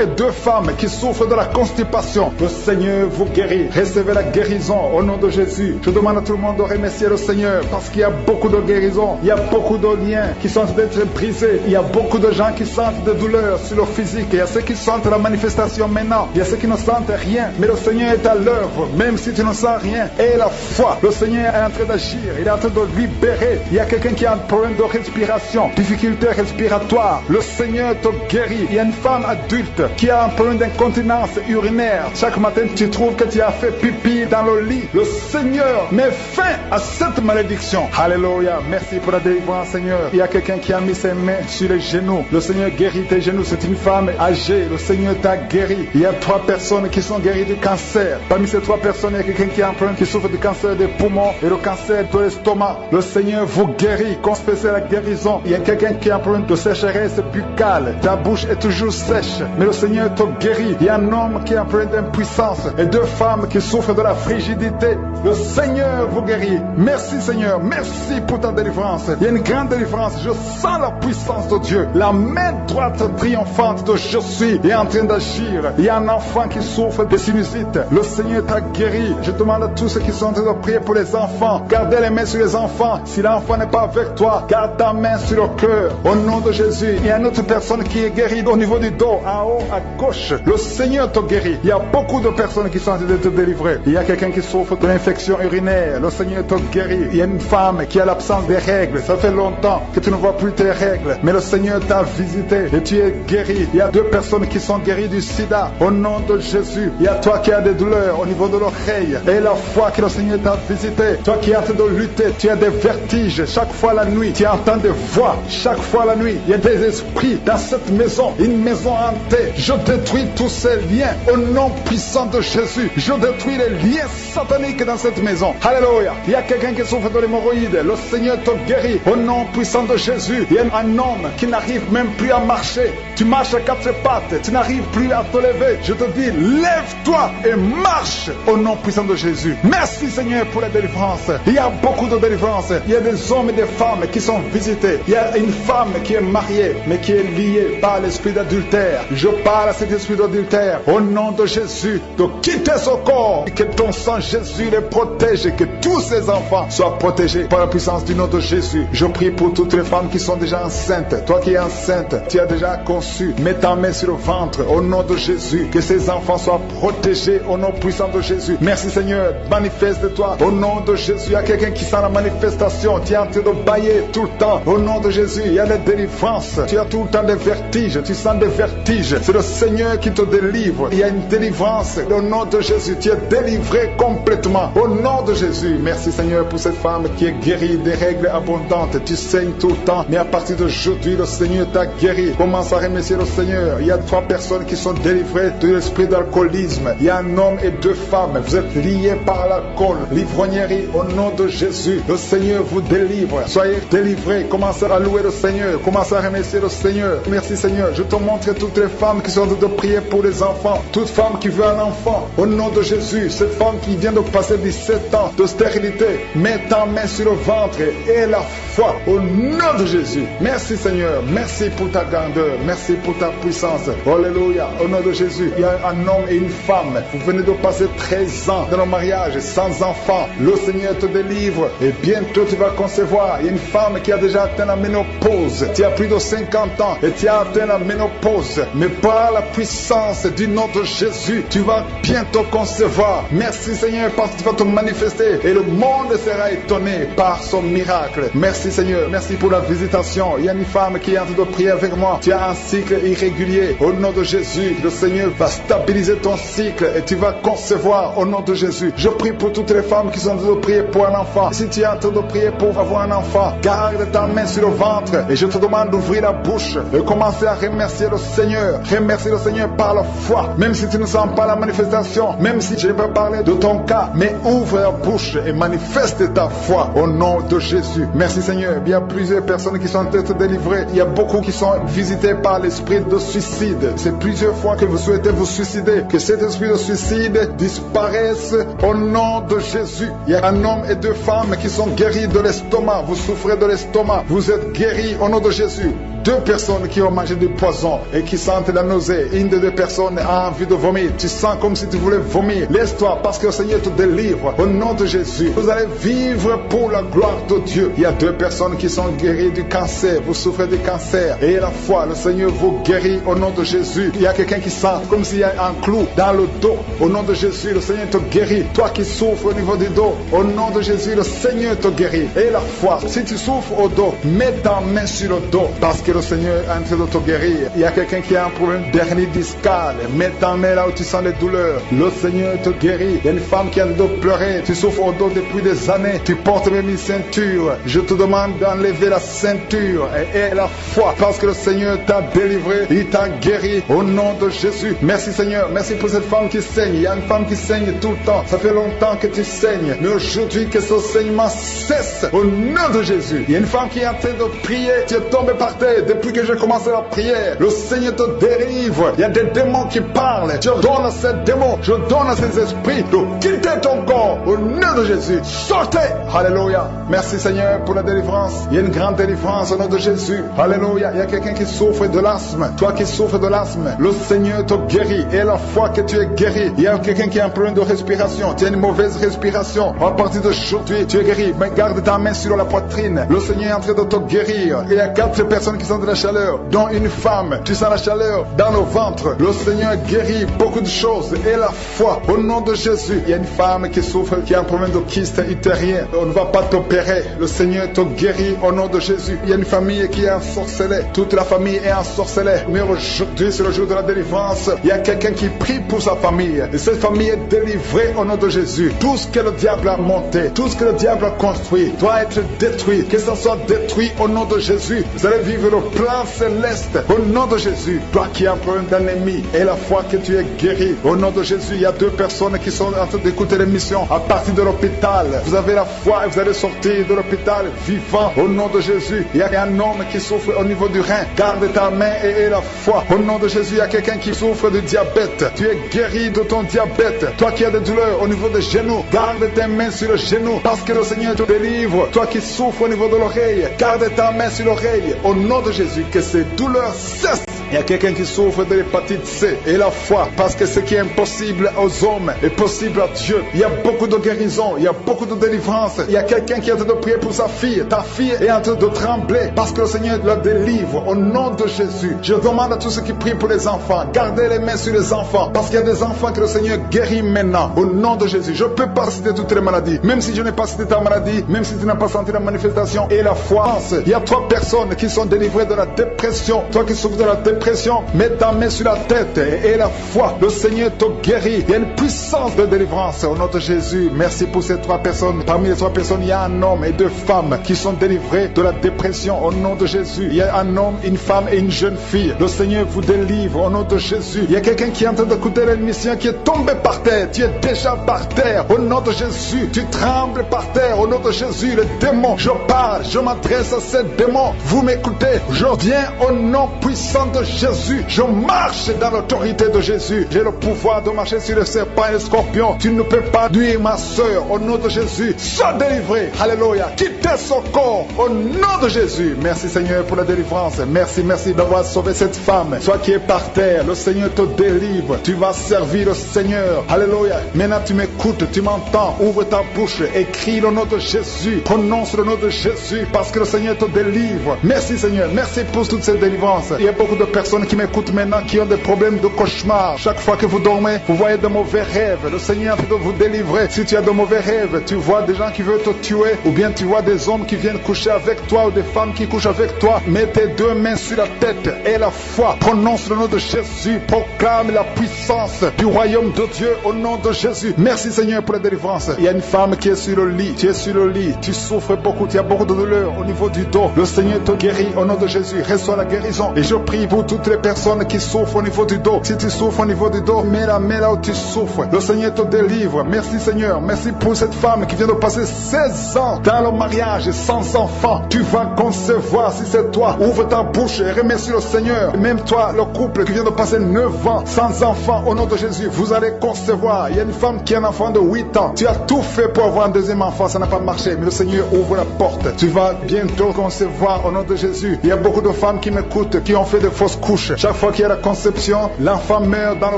et 2 femmes qui souffrent de la constipation. Le Seigneur vous guérit. Recevez la guérison au nom de Jésus. Je demande à tout le monde de remercier le Seigneur parce qu'il y a beaucoup de guérisons. Il y a beaucoup de liens qui sont d'être brisés. Il y a beaucoup de gens qui sentent des douleurs sur leur physique. Il y a ceux qui sentent la manifestation maintenant. Il y a ceux qui ne sentent rien. Mais le Seigneur est à l'œuvre. Même si tu ne sens rien. Et la foi. Le Seigneur est en train d'agir. Il est en train de libérer. Il y a quelqu'un qui a un problème de respiration. Difficulté respiratoire. Le Seigneur te guérit. Il y a une femme adulte qui a un problème d'incontinence urinaire. Chaque matin, tu trouves que tu as fait pipi dans le lit. Le Seigneur met fin à cette malédiction. Alléluia. Merci pour la délivrance, Seigneur. Il y a quelqu'un qui a mis ses mains sur les genoux. Le Seigneur guérit tes genoux. C'est une femme âgée. Le Seigneur t'a guéri. Il y a 3 personnes qui sont guéries du cancer. Parmi ces 3 personnes, il y a quelqu'un qui a un problème, qui souffre du cancer des poumons et le cancer de l'estomac. Le Seigneur vous guérit. Confessez la guérison. Il y a quelqu'un qui a un problème de sécheresse buccale. Ta bouche est toujours sèche. Mais le Seigneur te guérit. Il y a un homme qui a un problème d'impuissance et 2 femmes qui souffrent de la frigidité. Le Seigneur vous guérit. Merci Seigneur. Merci pour ta délivrance. Il y a une grande délivrance. Je sens la puissance de Dieu. La main droite triomphante de je suis est en train d'agir. Il y a un enfant qui souffre de sinusite. Le Seigneur t'a guéri. Je demande à tous ceux qui sont en train de prier pour les enfants. Gardez les mains sur les enfants. Si l'enfant n'est pas avec toi, garde ta main sur le cœur. Au nom de Jésus. Il y a une autre personne qui est guérie au niveau du dos, en haut, à gauche. Le Seigneur te guérit. Il y a beaucoup de personnes qui sont en train de te délivrer. Il y a quelqu'un qui souffre de l'infection urinaire. Le Seigneur te guérit. Il y a une femme qui a l'absence des règles. Ça fait longtemps que tu ne vois plus tes règles. Mais le Seigneur t'a visité et tu es guéri. Il y a 2 personnes qui sont guéries du sida. Au nom de Jésus. Il y a toi qui as des douleurs au niveau de l'oreille. Et la foi que le Seigneur t'a visité. Toi qui es en train de lutter. Tu as des vertiges. Chaque fois la nuit, tu entends des voix. Chaque fois la nuit, il y a des esprits dans cette maison. Une maison hantée. Je détruis tous ces liens. Au nom puissant de Jésus. Je détruis les liens sataniques dans cette maison. Alléluia. Il y a quelqu'un qui souffre de l'hémorroïde. Le Seigneur te guérit. Au nom puissant de Jésus. Il y a un homme qui n'arrive même plus à marcher. Tu marches à 4 pattes. Tu n'arrives plus à te lever. Je te dis, lève-toi et marche. Au nom puissant de Jésus. Merci Seigneur pour la délivrance. Il y a beaucoup de délivrance. Il y a des hommes et des femmes qui sont visités. Il y a une femme qui est mariée, mais qui est liée par l'esprit d'adultère. Je parle à cet esprit d'adultère. Au nom de Jésus, de quitter ce corps. Que ton sang Jésus les protège et que tous ces enfants soient protégés par la puissance du nom de Jésus. Je prie pour toutes les femmes qui sont déjà enceintes. Toi qui es enceinte, tu as déjà conçu. Mets ta main sur le ventre. Au nom de Jésus, que ces enfants soient protégés au nom puissant de Jésus. Merci Seigneur. Manifeste-toi. Au nom de Jésus, il y a quelqu'un qui sent la manifestation. Tu es en train de bailler tout le temps. Au nom de Jésus, il y a des délivrances. Tu as tout le temps des vertiges. Tu sens des vertiges. C'est le Seigneur qui te délivre. Il y a une délivrance. Au nom de Jésus, tu es délivré complètement. Au nom de Jésus, merci Seigneur pour cette femme qui est guérie des règles abondantes. Tu saignes tout le temps. Mais à partir d'aujourd'hui, le Seigneur t'a guéri. Commence à remercier le Seigneur. Il y a 3 personnes qui sont délivrées de l'esprit d'alcoolisme. Il y a un homme et 2 femmes. Vous êtes liés par l'alcool. L'ivrognerie. Au nom de Jésus, le Seigneur vous délivre. Soyez délivrés. Commencez à louer le Seigneur. Commencez à remercier le Seigneur. Merci Seigneur. Je te montre toutes les femmes qui sont en train de prier pour les enfants. Toute femme qui veut un enfant. Au nom de Jésus. Cette femme qui vient de passer 17 ans de stérilité. Mets ta main sur le ventre et la foi. Au nom de Jésus. Merci Seigneur. Merci pour ta grandeur. Merci pour ta puissance. Alléluia. Au nom de Jésus. Il y a un homme et une femme. Vous venez de passer 13 ans dans le mariage sans enfant. Le Seigneur te délivre. Et bientôt tu vas concevoir. Il y a une femme qui a déjà atteint la ménopause. Tu as plus de 50 ans et tu as atteint la ménopause. Mais par la puissance du nom de Jésus, tu vas bientôt concevoir. Merci Seigneur parce que tu vas te manifester et le monde sera étonné par son miracle. Merci Seigneur. Merci pour la visitation. Il y a une femme qui est en train de prier avec moi. Tu as un cycle irrégulier. Au nom de Jésus, le Seigneur va stabiliser ton cycle et tu vas concevoir au nom de Jésus. Je prie pour toutes les femmes qui sont en train de prier pour un enfant. Si tu es en train de prier pour avoir un enfant, garde ta main sur le ventre et je te demande d'ouvrir la bouche et commencer à remercier remercier le Seigneur. Remercie le Seigneur par la foi. Même si tu ne sens pas la manifestation, même si je vais parler de ton cas, mais ouvre la bouche et manifeste ta foi au nom de Jésus. Merci Seigneur. Il y a plusieurs personnes qui sont en train d'être délivrées. Il y a beaucoup qui sont visitées par l'esprit de suicide. C'est plusieurs fois que vous souhaitez vous suicider. Que cet esprit de suicide disparaisse au nom de Jésus. Il y a un homme et deux femmes qui sont guéris de l'estomac. Vous souffrez de l'estomac. Vous êtes guéris au nom de Jésus. Deux personnes qui ont mangé du poison et qui sentent la nausée. Une des deux personnes a envie de vomir. Tu sens comme si tu voulais vomir. Laisse-toi parce que le Seigneur te délivre. Au nom de Jésus, vous allez vivre pour la gloire de Dieu. Il y a deux personnes qui sont guéries du cancer. Vous souffrez du cancer. Et la foi, le Seigneur vous guérit au nom de Jésus. Il y a quelqu'un qui sent comme s'il y a un clou dans le dos. Au nom de Jésus, le Seigneur te guérit. Toi qui souffres au niveau du dos, au nom de Jésus, le Seigneur te guérit. Et la foi, si tu souffres au dos, mets ta main sur le dos parce que le Seigneur est en train de te guérir. Il y a quelqu'un qui a un problème d'hernie discale. Mets ta main là où tu sens les douleurs. Le Seigneur te guérit. Il y a une femme qui a le dos pleuré. Tu souffres au dos depuis des années. Tu portes même une ceinture. Je te demande d'enlever la ceinture et la foi parce que le Seigneur t'a délivré. Il t'a guéri au nom de Jésus. Merci Seigneur. Merci pour cette femme qui saigne. Il y a une femme qui saigne tout le temps. Ça fait longtemps que tu saignes. Mais aujourd'hui que ce saignement cesse au nom de Jésus. Il y a une femme qui est en train de prier. Tu es tombé par terre depuis que j'ai commencé la prière. Le Seigneur te délivre. Il y a des démons qui parlent. Je donne à ces démons, je donne à ces esprits de quitter ton corps au nom de Jésus. Sortez. Alléluia. Merci Seigneur pour la délivrance. Il y a une grande délivrance au nom de Jésus. Alléluia. Il y a quelqu'un qui souffre de l'asthme. Toi qui souffres de l'asthme, le Seigneur te guérit. Et la fois que tu es guéri, il y a quelqu'un qui a un problème de respiration. Tu as une mauvaise respiration. À partir d'aujourd'hui, tu es guéri. Mais garde ta main sur la poitrine. Le Seigneur est en train de te guérir. Il y a 4 personnes qui sont de la chaleur, dont une femme. Tu sens la chaleur dans le ventre. Le Seigneur guérit beaucoup de choses. Et la foi, au nom de Jésus. Il y a une femme qui souffre, qui a un problème de kyste utérien. On ne va pas t'opérer. Le Seigneur te guérit au nom de Jésus. Il y a une famille qui est ensorcelée. Toute la famille est ensorcelée. Mais aujourd'hui, c'est le jour de la délivrance. Il y a quelqu'un qui prie pour sa famille. Et cette famille est délivrée au nom de Jésus. Tout ce que le diable a monté, tout ce que le diable a construit, doit être détruit. Que ça soit détruit au nom de Jésus. Vous allez vivre le plan céleste au nom de Jésus. Toi qui as un problème d'anémie et la foi que tu es guéri au nom de Jésus. Il y a 2 personnes qui sont en train d'écouter l'émission à partir de l'hôpital. Vous avez la foi et vous allez sortir de l'hôpital vivant au nom de Jésus. Il y a un homme qui souffre au niveau du rein. Garde ta main et la foi au nom de Jésus. Il y a quelqu'un qui souffre de diabète. Tu es guéri de ton diabète. Toi qui as des douleurs au niveau des genoux, garde tes mains sur le genou parce que le Seigneur te délivre. Toi qui souffres au niveau de l'oreille, garde ta main sur l'oreille au nom de Jésus. Que ces douleurs cessent. Il y a quelqu'un qui souffre de l'hépatite C et la foi parce que ce qui est impossible aux hommes est possible à Dieu. Il y a beaucoup de guérison, il y a beaucoup de délivrance. Il y a quelqu'un qui est en train de prier pour sa fille. Ta fille est en train de trembler parce que le Seigneur la délivre au nom de Jésus. Je demande à tous ceux qui prient pour les enfants, gardez les mains sur les enfants parce qu'il y a des enfants que le Seigneur guérit maintenant au nom de Jésus. Je ne peux pas citer toutes les maladies, même si je n'ai pas cité ta maladie, même si tu n'as pas senti la manifestation et la foi. Il y a 3 personnes qui sont délivrées de la dépression. Toi qui souffres de la dépression, mets ta main sur la tête et la foi. Le Seigneur te guérit. Il y a une puissance de délivrance au nom de Jésus. Merci pour ces 3 personnes. Parmi les 3 personnes, il y a un homme et 2 femmes qui sont délivrés de la dépression au nom de Jésus. Il y a un homme, une femme et une jeune fille. Le Seigneur vous délivre au nom de Jésus. Il y a quelqu'un qui est en train d'écouter l'émission qui est tombé par terre. Tu es déjà par terre au nom de Jésus. Tu trembles par terre au nom de Jésus. Le démon, je parle, je m'adresse à ces démons. Vous m'écoutez. Je viens au nom puissant de Jésus. Je marche dans l'autorité de Jésus. J'ai le pouvoir de marcher sur les serpents et les scorpions. Tu ne peux pas nuire ma soeur au nom de Jésus. Sois délivré. Alléluia. Quittez son corps au nom de Jésus. Merci Seigneur pour la délivrance. Merci d'avoir sauvé cette femme. Toi qui es par terre, le Seigneur te délivre. Tu vas servir le Seigneur. Alléluia. Maintenant tu m'écoutes, tu m'entends. Ouvre ta bouche, écris le nom de Jésus. Prononce le nom de Jésus parce que le Seigneur te délivre. Merci Seigneur. Merci pour toutes ces délivrances. Il y a beaucoup de personnes qui m'écoutent maintenant qui ont des problèmes de cauchemar. Chaque fois que vous dormez, vous voyez de mauvais rêves. Le Seigneur est en train de vous délivrer. Si tu as de mauvais rêves, tu vois des gens qui veulent te tuer ou bien tu vois des hommes qui viennent coucher avec toi ou des femmes qui couchent avec toi, mets tes 2 mains sur la tête et la foi. Prononce le nom de Jésus. Proclame la puissance du royaume de Dieu au nom de Jésus. Merci Seigneur pour la délivrance. Il y a une femme qui est sur le lit. Tu es sur le lit. Tu souffres beaucoup. Tu as beaucoup de douleur au niveau du dos. Le Seigneur te guérit au nom de Jésus. Reçois la guérison. Et je prie pour pour toutes les personnes qui souffrent au niveau du dos. Si tu souffres au niveau du dos, mets la main là où tu souffres. Le Seigneur te délivre. Merci Seigneur. Merci pour cette femme qui vient de passer 16 ans dans le mariage sans enfant. Tu vas concevoir si c'est toi. Ouvre ta bouche et remercie le Seigneur. Même toi, le couple qui vient de passer 9 ans sans enfant, au nom de Jésus, vous allez concevoir. Il y a une femme qui a un enfant de 8 ans. Tu as tout fait pour avoir un deuxième enfant, ça n'a pas marché. Mais le Seigneur ouvre la porte. Tu vas bientôt concevoir au nom de Jésus. Il y a beaucoup de femmes qui m'écoutent, qui ont fait de fausses couches. Chaque fois qu'il y a la conception, l'enfant meurt dans le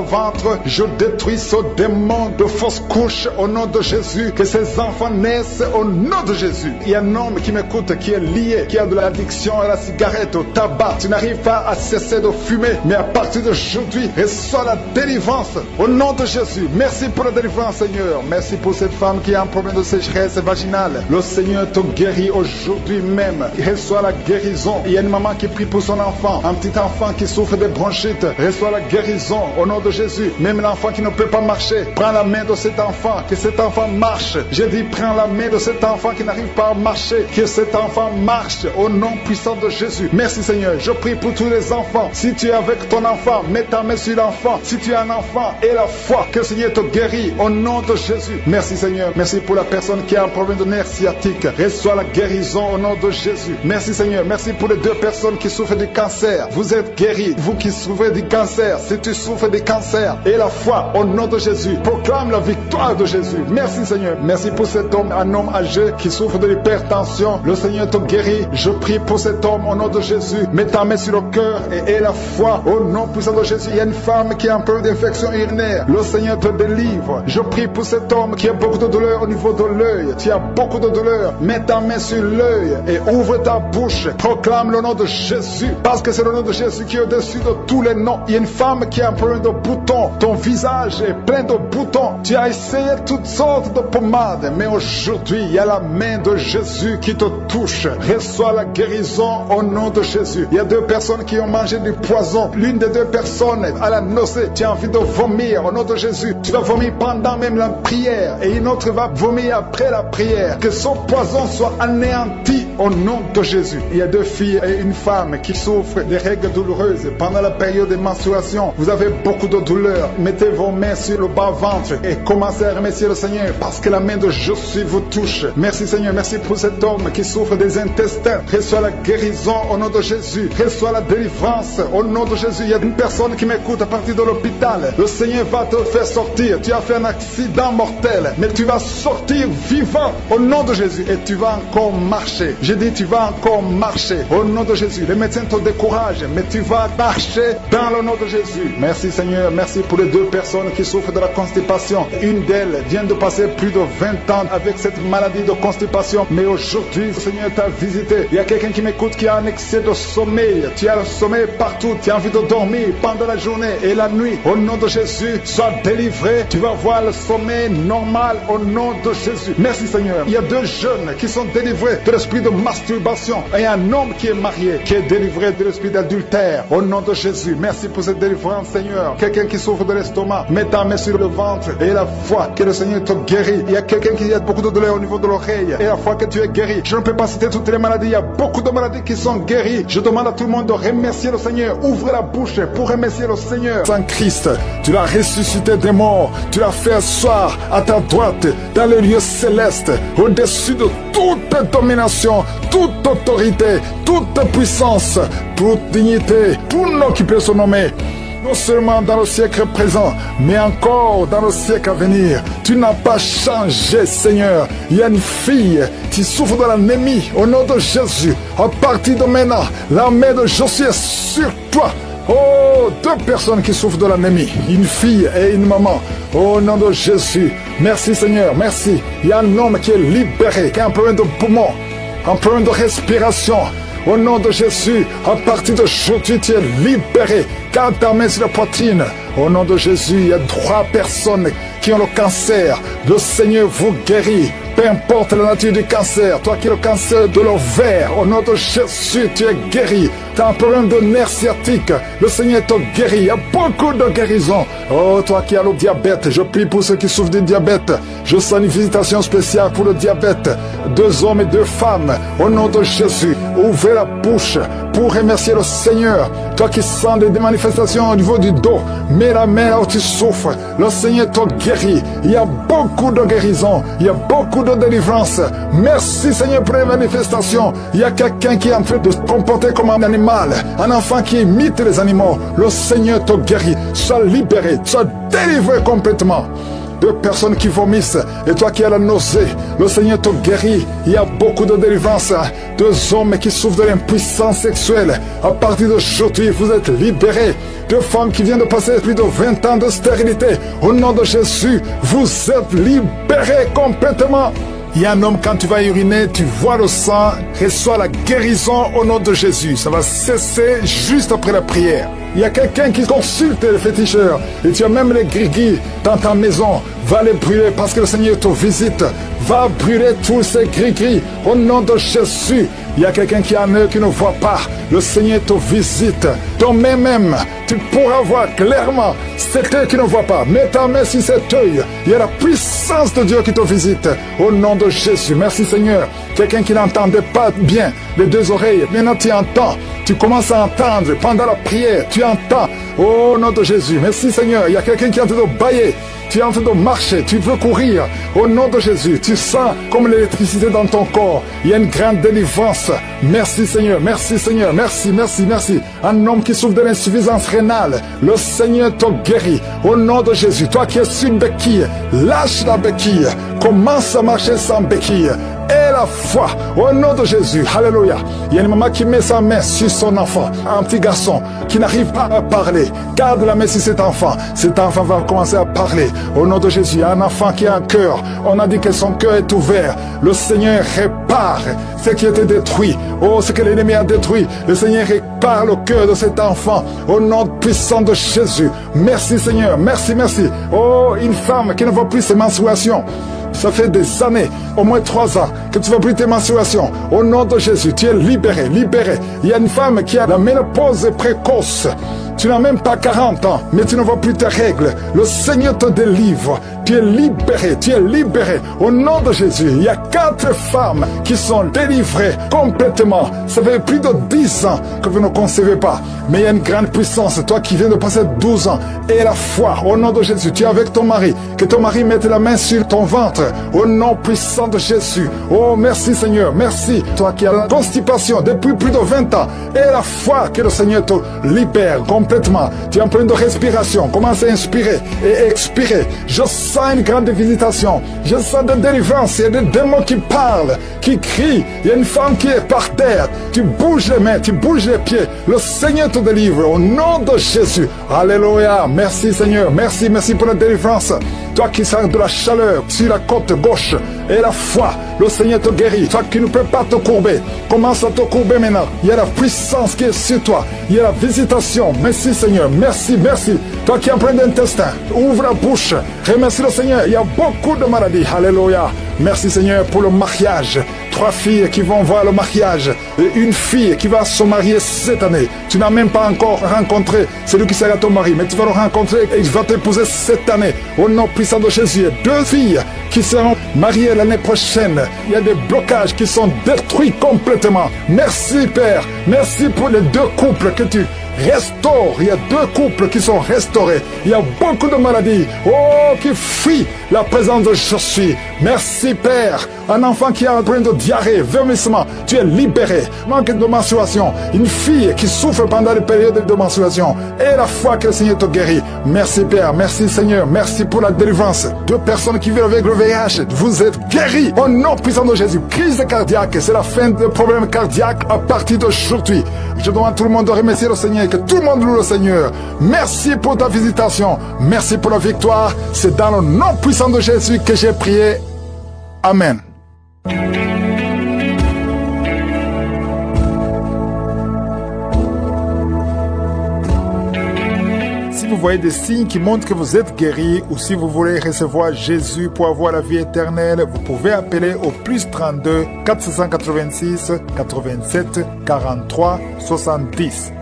ventre. Je détruis ce démon de fausses couches au nom de Jésus. Que ces enfants naissent au nom de Jésus. Il y a un homme qui m'écoute, qui est lié, qui a de l'addiction à la cigarette, au tabac. Tu n'arrives pas à cesser de fumer. Mais à partir d'aujourd'hui, reçois la délivrance au nom de Jésus. Merci pour la délivrance, Seigneur. Merci pour cette femme qui a un problème de sécheresse vaginale. Le Seigneur te guérit aujourd'hui même. Reçois la guérison. Il y a une maman qui prie pour son enfant. Un petit enfant qui souffre de bronchite. Reçois la guérison au nom de Jésus. Même l'enfant qui ne peut pas marcher. Prends la main de cet enfant. Que cet enfant marche. J'ai dit, prends la main de cet enfant qui n'arrive pas à marcher. Que cet enfant marche au nom puissant de Jésus. Merci Seigneur. Je prie pour tous les enfants. Si tu es avec ton enfant, mets ta main sur l'enfant. Si tu es un enfant, et la foi, que le Seigneur te guérit au nom de Jésus. Merci Seigneur. Merci pour la personne qui a un problème de nerf sciatique. Reçois la guérison au nom de Jésus. Merci Seigneur. Merci pour les 2 personnes qui souffrent du cancer. Vous êtes guéris. Vous qui souffrez du cancer, si tu souffres du cancer, et la foi au nom de Jésus. Proclame la victoire de Jésus. Merci Seigneur. Merci pour cet homme, un homme âgé qui souffre de l'hypertension. Le Seigneur te guérit. Je prie pour cet homme au nom de Jésus. Mets ta main sur le cœur et aie la foi au nom puissant de Jésus. Il y a une femme qui a un peu d'infection urinaire. Le Seigneur te délivre. Je prie pour cet homme qui a beaucoup de douleur au niveau de l'œil. Tu as beaucoup de douleur. Mets ta main sur l'œil et ouvre ta bouche. Proclame le nom de Jésus. Parce que c'est le nom de Jésus qui est au-dessus de tous les noms. Il y a une femme qui a un problème de boutons. Ton visage est plein de boutons. Tu as essayé toutes sortes de pommades. Mais aujourd'hui, il y a la main de Jésus qui te touche. Reçois la guérison au nom de Jésus. Il y a 2 personnes qui ont mangé du poison. L'une des 2 personnes a la nausée. Tu as envie de vomir au nom de Jésus. Tu vas vomir pendant même la prière. Et une autre va vomir après la prière. Que son poison soit anéanti au nom de Jésus. Il y a 2 filles et une femme qui souffrent des règles douloureuses pendant la période de menstruation. Vous avez beaucoup de douleur. Mettez vos mains sur le bas-ventre et commencez à remercier le Seigneur parce que la main de Jésus vous touche. Merci Seigneur. Merci pour cet homme qui souffre des intestins. Reçois la guérison au nom de Jésus. Reçois la délivrance au nom de Jésus. Il y a une personne qui m'écoute à partir de l'hôpital. Le Seigneur va te faire sortir. Tu as fait un accident mortel, mais tu vas sortir vivant au nom de Jésus et tu vas encore marcher. J'ai dit tu vas encore marcher au nom de Jésus. Les médecins te découragent, mais tu vas marcher dans le nom de Jésus. Merci Seigneur. Merci pour les 2 personnes qui souffrent de la constipation. Une d'elles vient de passer plus de 20 ans avec cette maladie de constipation, mais aujourd'hui le Seigneur t'a visité. Il y a quelqu'un qui m'écoute qui a un excès de sommeil. Tu as le sommeil partout. Tu as envie de dormir pendant la journée et la nuit. Au nom de Jésus, sois délivré. Tu vas voir le sommeil normal au nom de Jésus. Merci Seigneur. Il y a 2 jeunes qui sont délivrés de l'esprit de masturbation et un homme qui est marié qui est délivré de l'esprit d'adultère au nom de Jésus. Merci pour cette délivrance Seigneur. Quelqu'un qui souffre de l'estomac, mets ta main sur le ventre et la foi que le Seigneur te guérit. Il y a quelqu'un qui a beaucoup de douleur au niveau de l'oreille et la foi que tu es guéri. Je ne peux pas citer toutes les maladies. Il y a beaucoup de maladies qui sont guéries. Je demande à tout le monde de remercier le Seigneur. Ouvrez la bouche pour remercier le Seigneur. Saint Christ, tu l'as ressuscité des morts. Tu l'as fait asseoir à ta droite dans les lieux célestes, au-dessus de toute domination, toute autorité, toute puissance, toute dignité, tout nom qui peut se nommer. Non seulement dans le siècle présent, mais encore dans le siècle à venir. Tu n'as pas changé, Seigneur. Il y a une fille qui souffre de l'anémie au nom de Jésus. À partir de maintenant, la main de Jésus est sur toi. Oh, 2 personnes qui souffrent de l'anémie, une fille et une maman. Au nom de Jésus. Merci Seigneur, merci. Il y a un homme qui est libéré, qui a un problème de poumon, un problème de respiration. Au nom de Jésus, à partir d'aujourd'hui, tu es libéré. Quand ta main sur la poitrine, au nom de Jésus, il y a 3 personnes qui ont le cancer, le Seigneur vous guérit. Peu importe la nature du cancer, toi qui as le cancer de l'ovaire, au nom de Jésus, tu es guéri. Tu as un problème de nerf sciatique, le Seigneur te guérit. Il y a beaucoup de guérisons. Oh, toi qui as le diabète, je prie pour ceux qui souffrent du diabète. Je sens une visitation spéciale pour le diabète. 2 hommes et 2 femmes, au nom de Jésus, ouvrez la bouche pour remercier le Seigneur. Toi qui sens des manifestations au niveau du dos, mets la main là où tu souffres. Le Seigneur te guérit. Il y a beaucoup de guérisons. Il y a beaucoup de délivrance. Merci Seigneur pour les manifestations. Il y a quelqu'un qui est en train de se comporter comme un animal, un enfant qui imite les animaux. Le Seigneur te guérit. Sois libéré, sois délivré complètement. 2 personnes qui vomissent et toi qui as la nausée, le Seigneur te guérit. Il y a beaucoup de délivrance. 2 hommes qui souffrent de l'impuissance sexuelle, à partir d'aujourd'hui vous êtes libérés. 2 femmes qui viennent de passer plus de 20 ans de stérilité, au nom de Jésus vous êtes libérés complètement. Il y a un homme, quand tu vas uriner, tu vois le sang, reçois la guérison au nom de Jésus. Ça va cesser juste après la prière. Il y a quelqu'un qui consulte les féticheurs et tu as même les gris-gris dans ta maison. Va les brûler parce que le Seigneur te visite. Va brûler tous ces gris-gris au nom de Jésus. Il y a quelqu'un qui a un œil qui ne voit pas. Le Seigneur te visite. Ton main même, tu pourras voir clairement cet œil qui ne voit pas. Mets ta main sur cet œil. Il y a la puissance de Dieu qui te visite. Au nom de Jésus. Merci Seigneur. Quelqu'un qui n'entendait pas bien les 2 oreilles. Maintenant tu entends. Tu commences à entendre pendant la prière. Tu entends. Au nom de Jésus. Merci Seigneur. Il y a quelqu'un qui est en train de bailler. Tu es en train de marcher, tu veux courir. Au nom de Jésus, tu sens comme l'électricité dans ton corps. Il y a une grande délivrance. Merci Seigneur, merci Seigneur, merci, merci, merci. Un homme qui souffre de l'insuffisance rénale, le Seigneur te guérit. Au nom de Jésus, toi qui es sur une béquille, lâche la béquille. Commence à marcher sans béquille. Et la foi, au nom de Jésus, alléluia. Il y a une maman qui met sa main sur son enfant, un petit garçon qui n'arrive pas à parler. Garde la main sur cet enfant va commencer à parler. Au nom de Jésus, il y a un enfant qui a un cœur. On a dit que son cœur est ouvert. Le Seigneur répare ce qui était détruit. Oh, ce que l'ennemi a détruit. Le Seigneur répare le cœur de cet enfant. Au nom puissant de Jésus. Merci Seigneur, merci, merci. Oh, une femme qui ne voit plus ses menstruations. Ça fait des années, au moins 3 ans, que tu vas plus tes menstruations. Au nom de Jésus, tu es libéré, libéré. Il y a une femme qui a la ménopause précoce. Tu n'as même pas 40 ans, mais tu ne vois plus tes règles. Le Seigneur te délivre. Tu es libéré, tu es libéré. Au nom de Jésus, il y a 4 femmes qui sont délivrées complètement. Ça fait plus de 10 ans que vous ne concevez pas. Mais il y a une grande puissance. Toi qui viens de passer 12 ans, et la foi, au nom de Jésus, tu es avec ton mari. Que ton mari mette la main sur ton ventre. Au nom puissant de Jésus. Oh, merci Seigneur, merci. Toi qui as la constipation depuis plus de 20 ans, et la foi que le Seigneur te libère complètement. Tu es en problème de respiration. Commence à inspirer et expirer. Je sens une grande visitation. Je sens de délivrance. Il y a des démons qui parlent, qui crient. Il y a une femme qui est par terre. Tu bouges les mains, tu bouges les pieds. Le Seigneur te délivre au nom de Jésus. Alléluia. Merci Seigneur. Merci, merci pour la délivrance. Toi qui sens de la chaleur sur la côte gauche et la foi, le Seigneur te guérit. Toi qui ne peux pas te courber, commence à te courber maintenant. Il y a la puissance qui est sur toi. Il y a la visitation. Merci Seigneur. Merci, merci. Toi qui es en plein d'intestin, ouvre la bouche. Remercie le Seigneur. Il y a beaucoup de maladies. Alléluia. Merci Seigneur pour le mariage. 3 filles qui vont voir le mariage et une fille qui va se marier cette année. Tu n'as même pas encore rencontré celui qui sera ton mari, mais tu vas le rencontrer et il va t'épouser cette année. Au nom puissant de Jésus, 2 filles qui seront mariées l'année prochaine. Il y a des blocages qui sont détruits complètement. Merci Père. Merci pour les 2 couples que tu restaure. Il y a 2 couples qui sont restaurés. Il y a beaucoup de maladies. Oh, qui fuient la présence de Jésus. Merci Père. Un enfant qui a un problème de diarrhée, vomissement, tu es libéré. Manque de menstruation. Une fille qui souffre pendant les périodes de menstruation. Et la foi que le Seigneur te guérit. Merci Père. Merci Seigneur. Merci pour la délivrance. 2 personnes qui vivent avec le VIH. Vous êtes guéris. Au nom puissant de Jésus. Crise cardiaque. C'est la fin des problèmes cardiaques à partir d'aujourd'hui. Je demande à tout le monde de remercier le Seigneur. Que tout le monde loue le Seigneur. Merci pour ta visitation. Merci pour la victoire. C'est dans le nom puissant de Jésus que j'ai prié. Amen. Si Si vous voyez des signes qui montrent que vous êtes guéri ou si vous voulez recevoir Jésus pour avoir la vie éternelle, vous pouvez appeler au plus 32 486 87 43 70.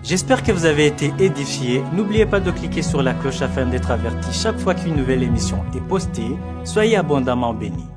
J'espère que vous avez été édifiés. N'oubliez pas de cliquer sur la cloche afin d'être averti chaque fois qu'une nouvelle émission est postée. Soyez abondamment bénis.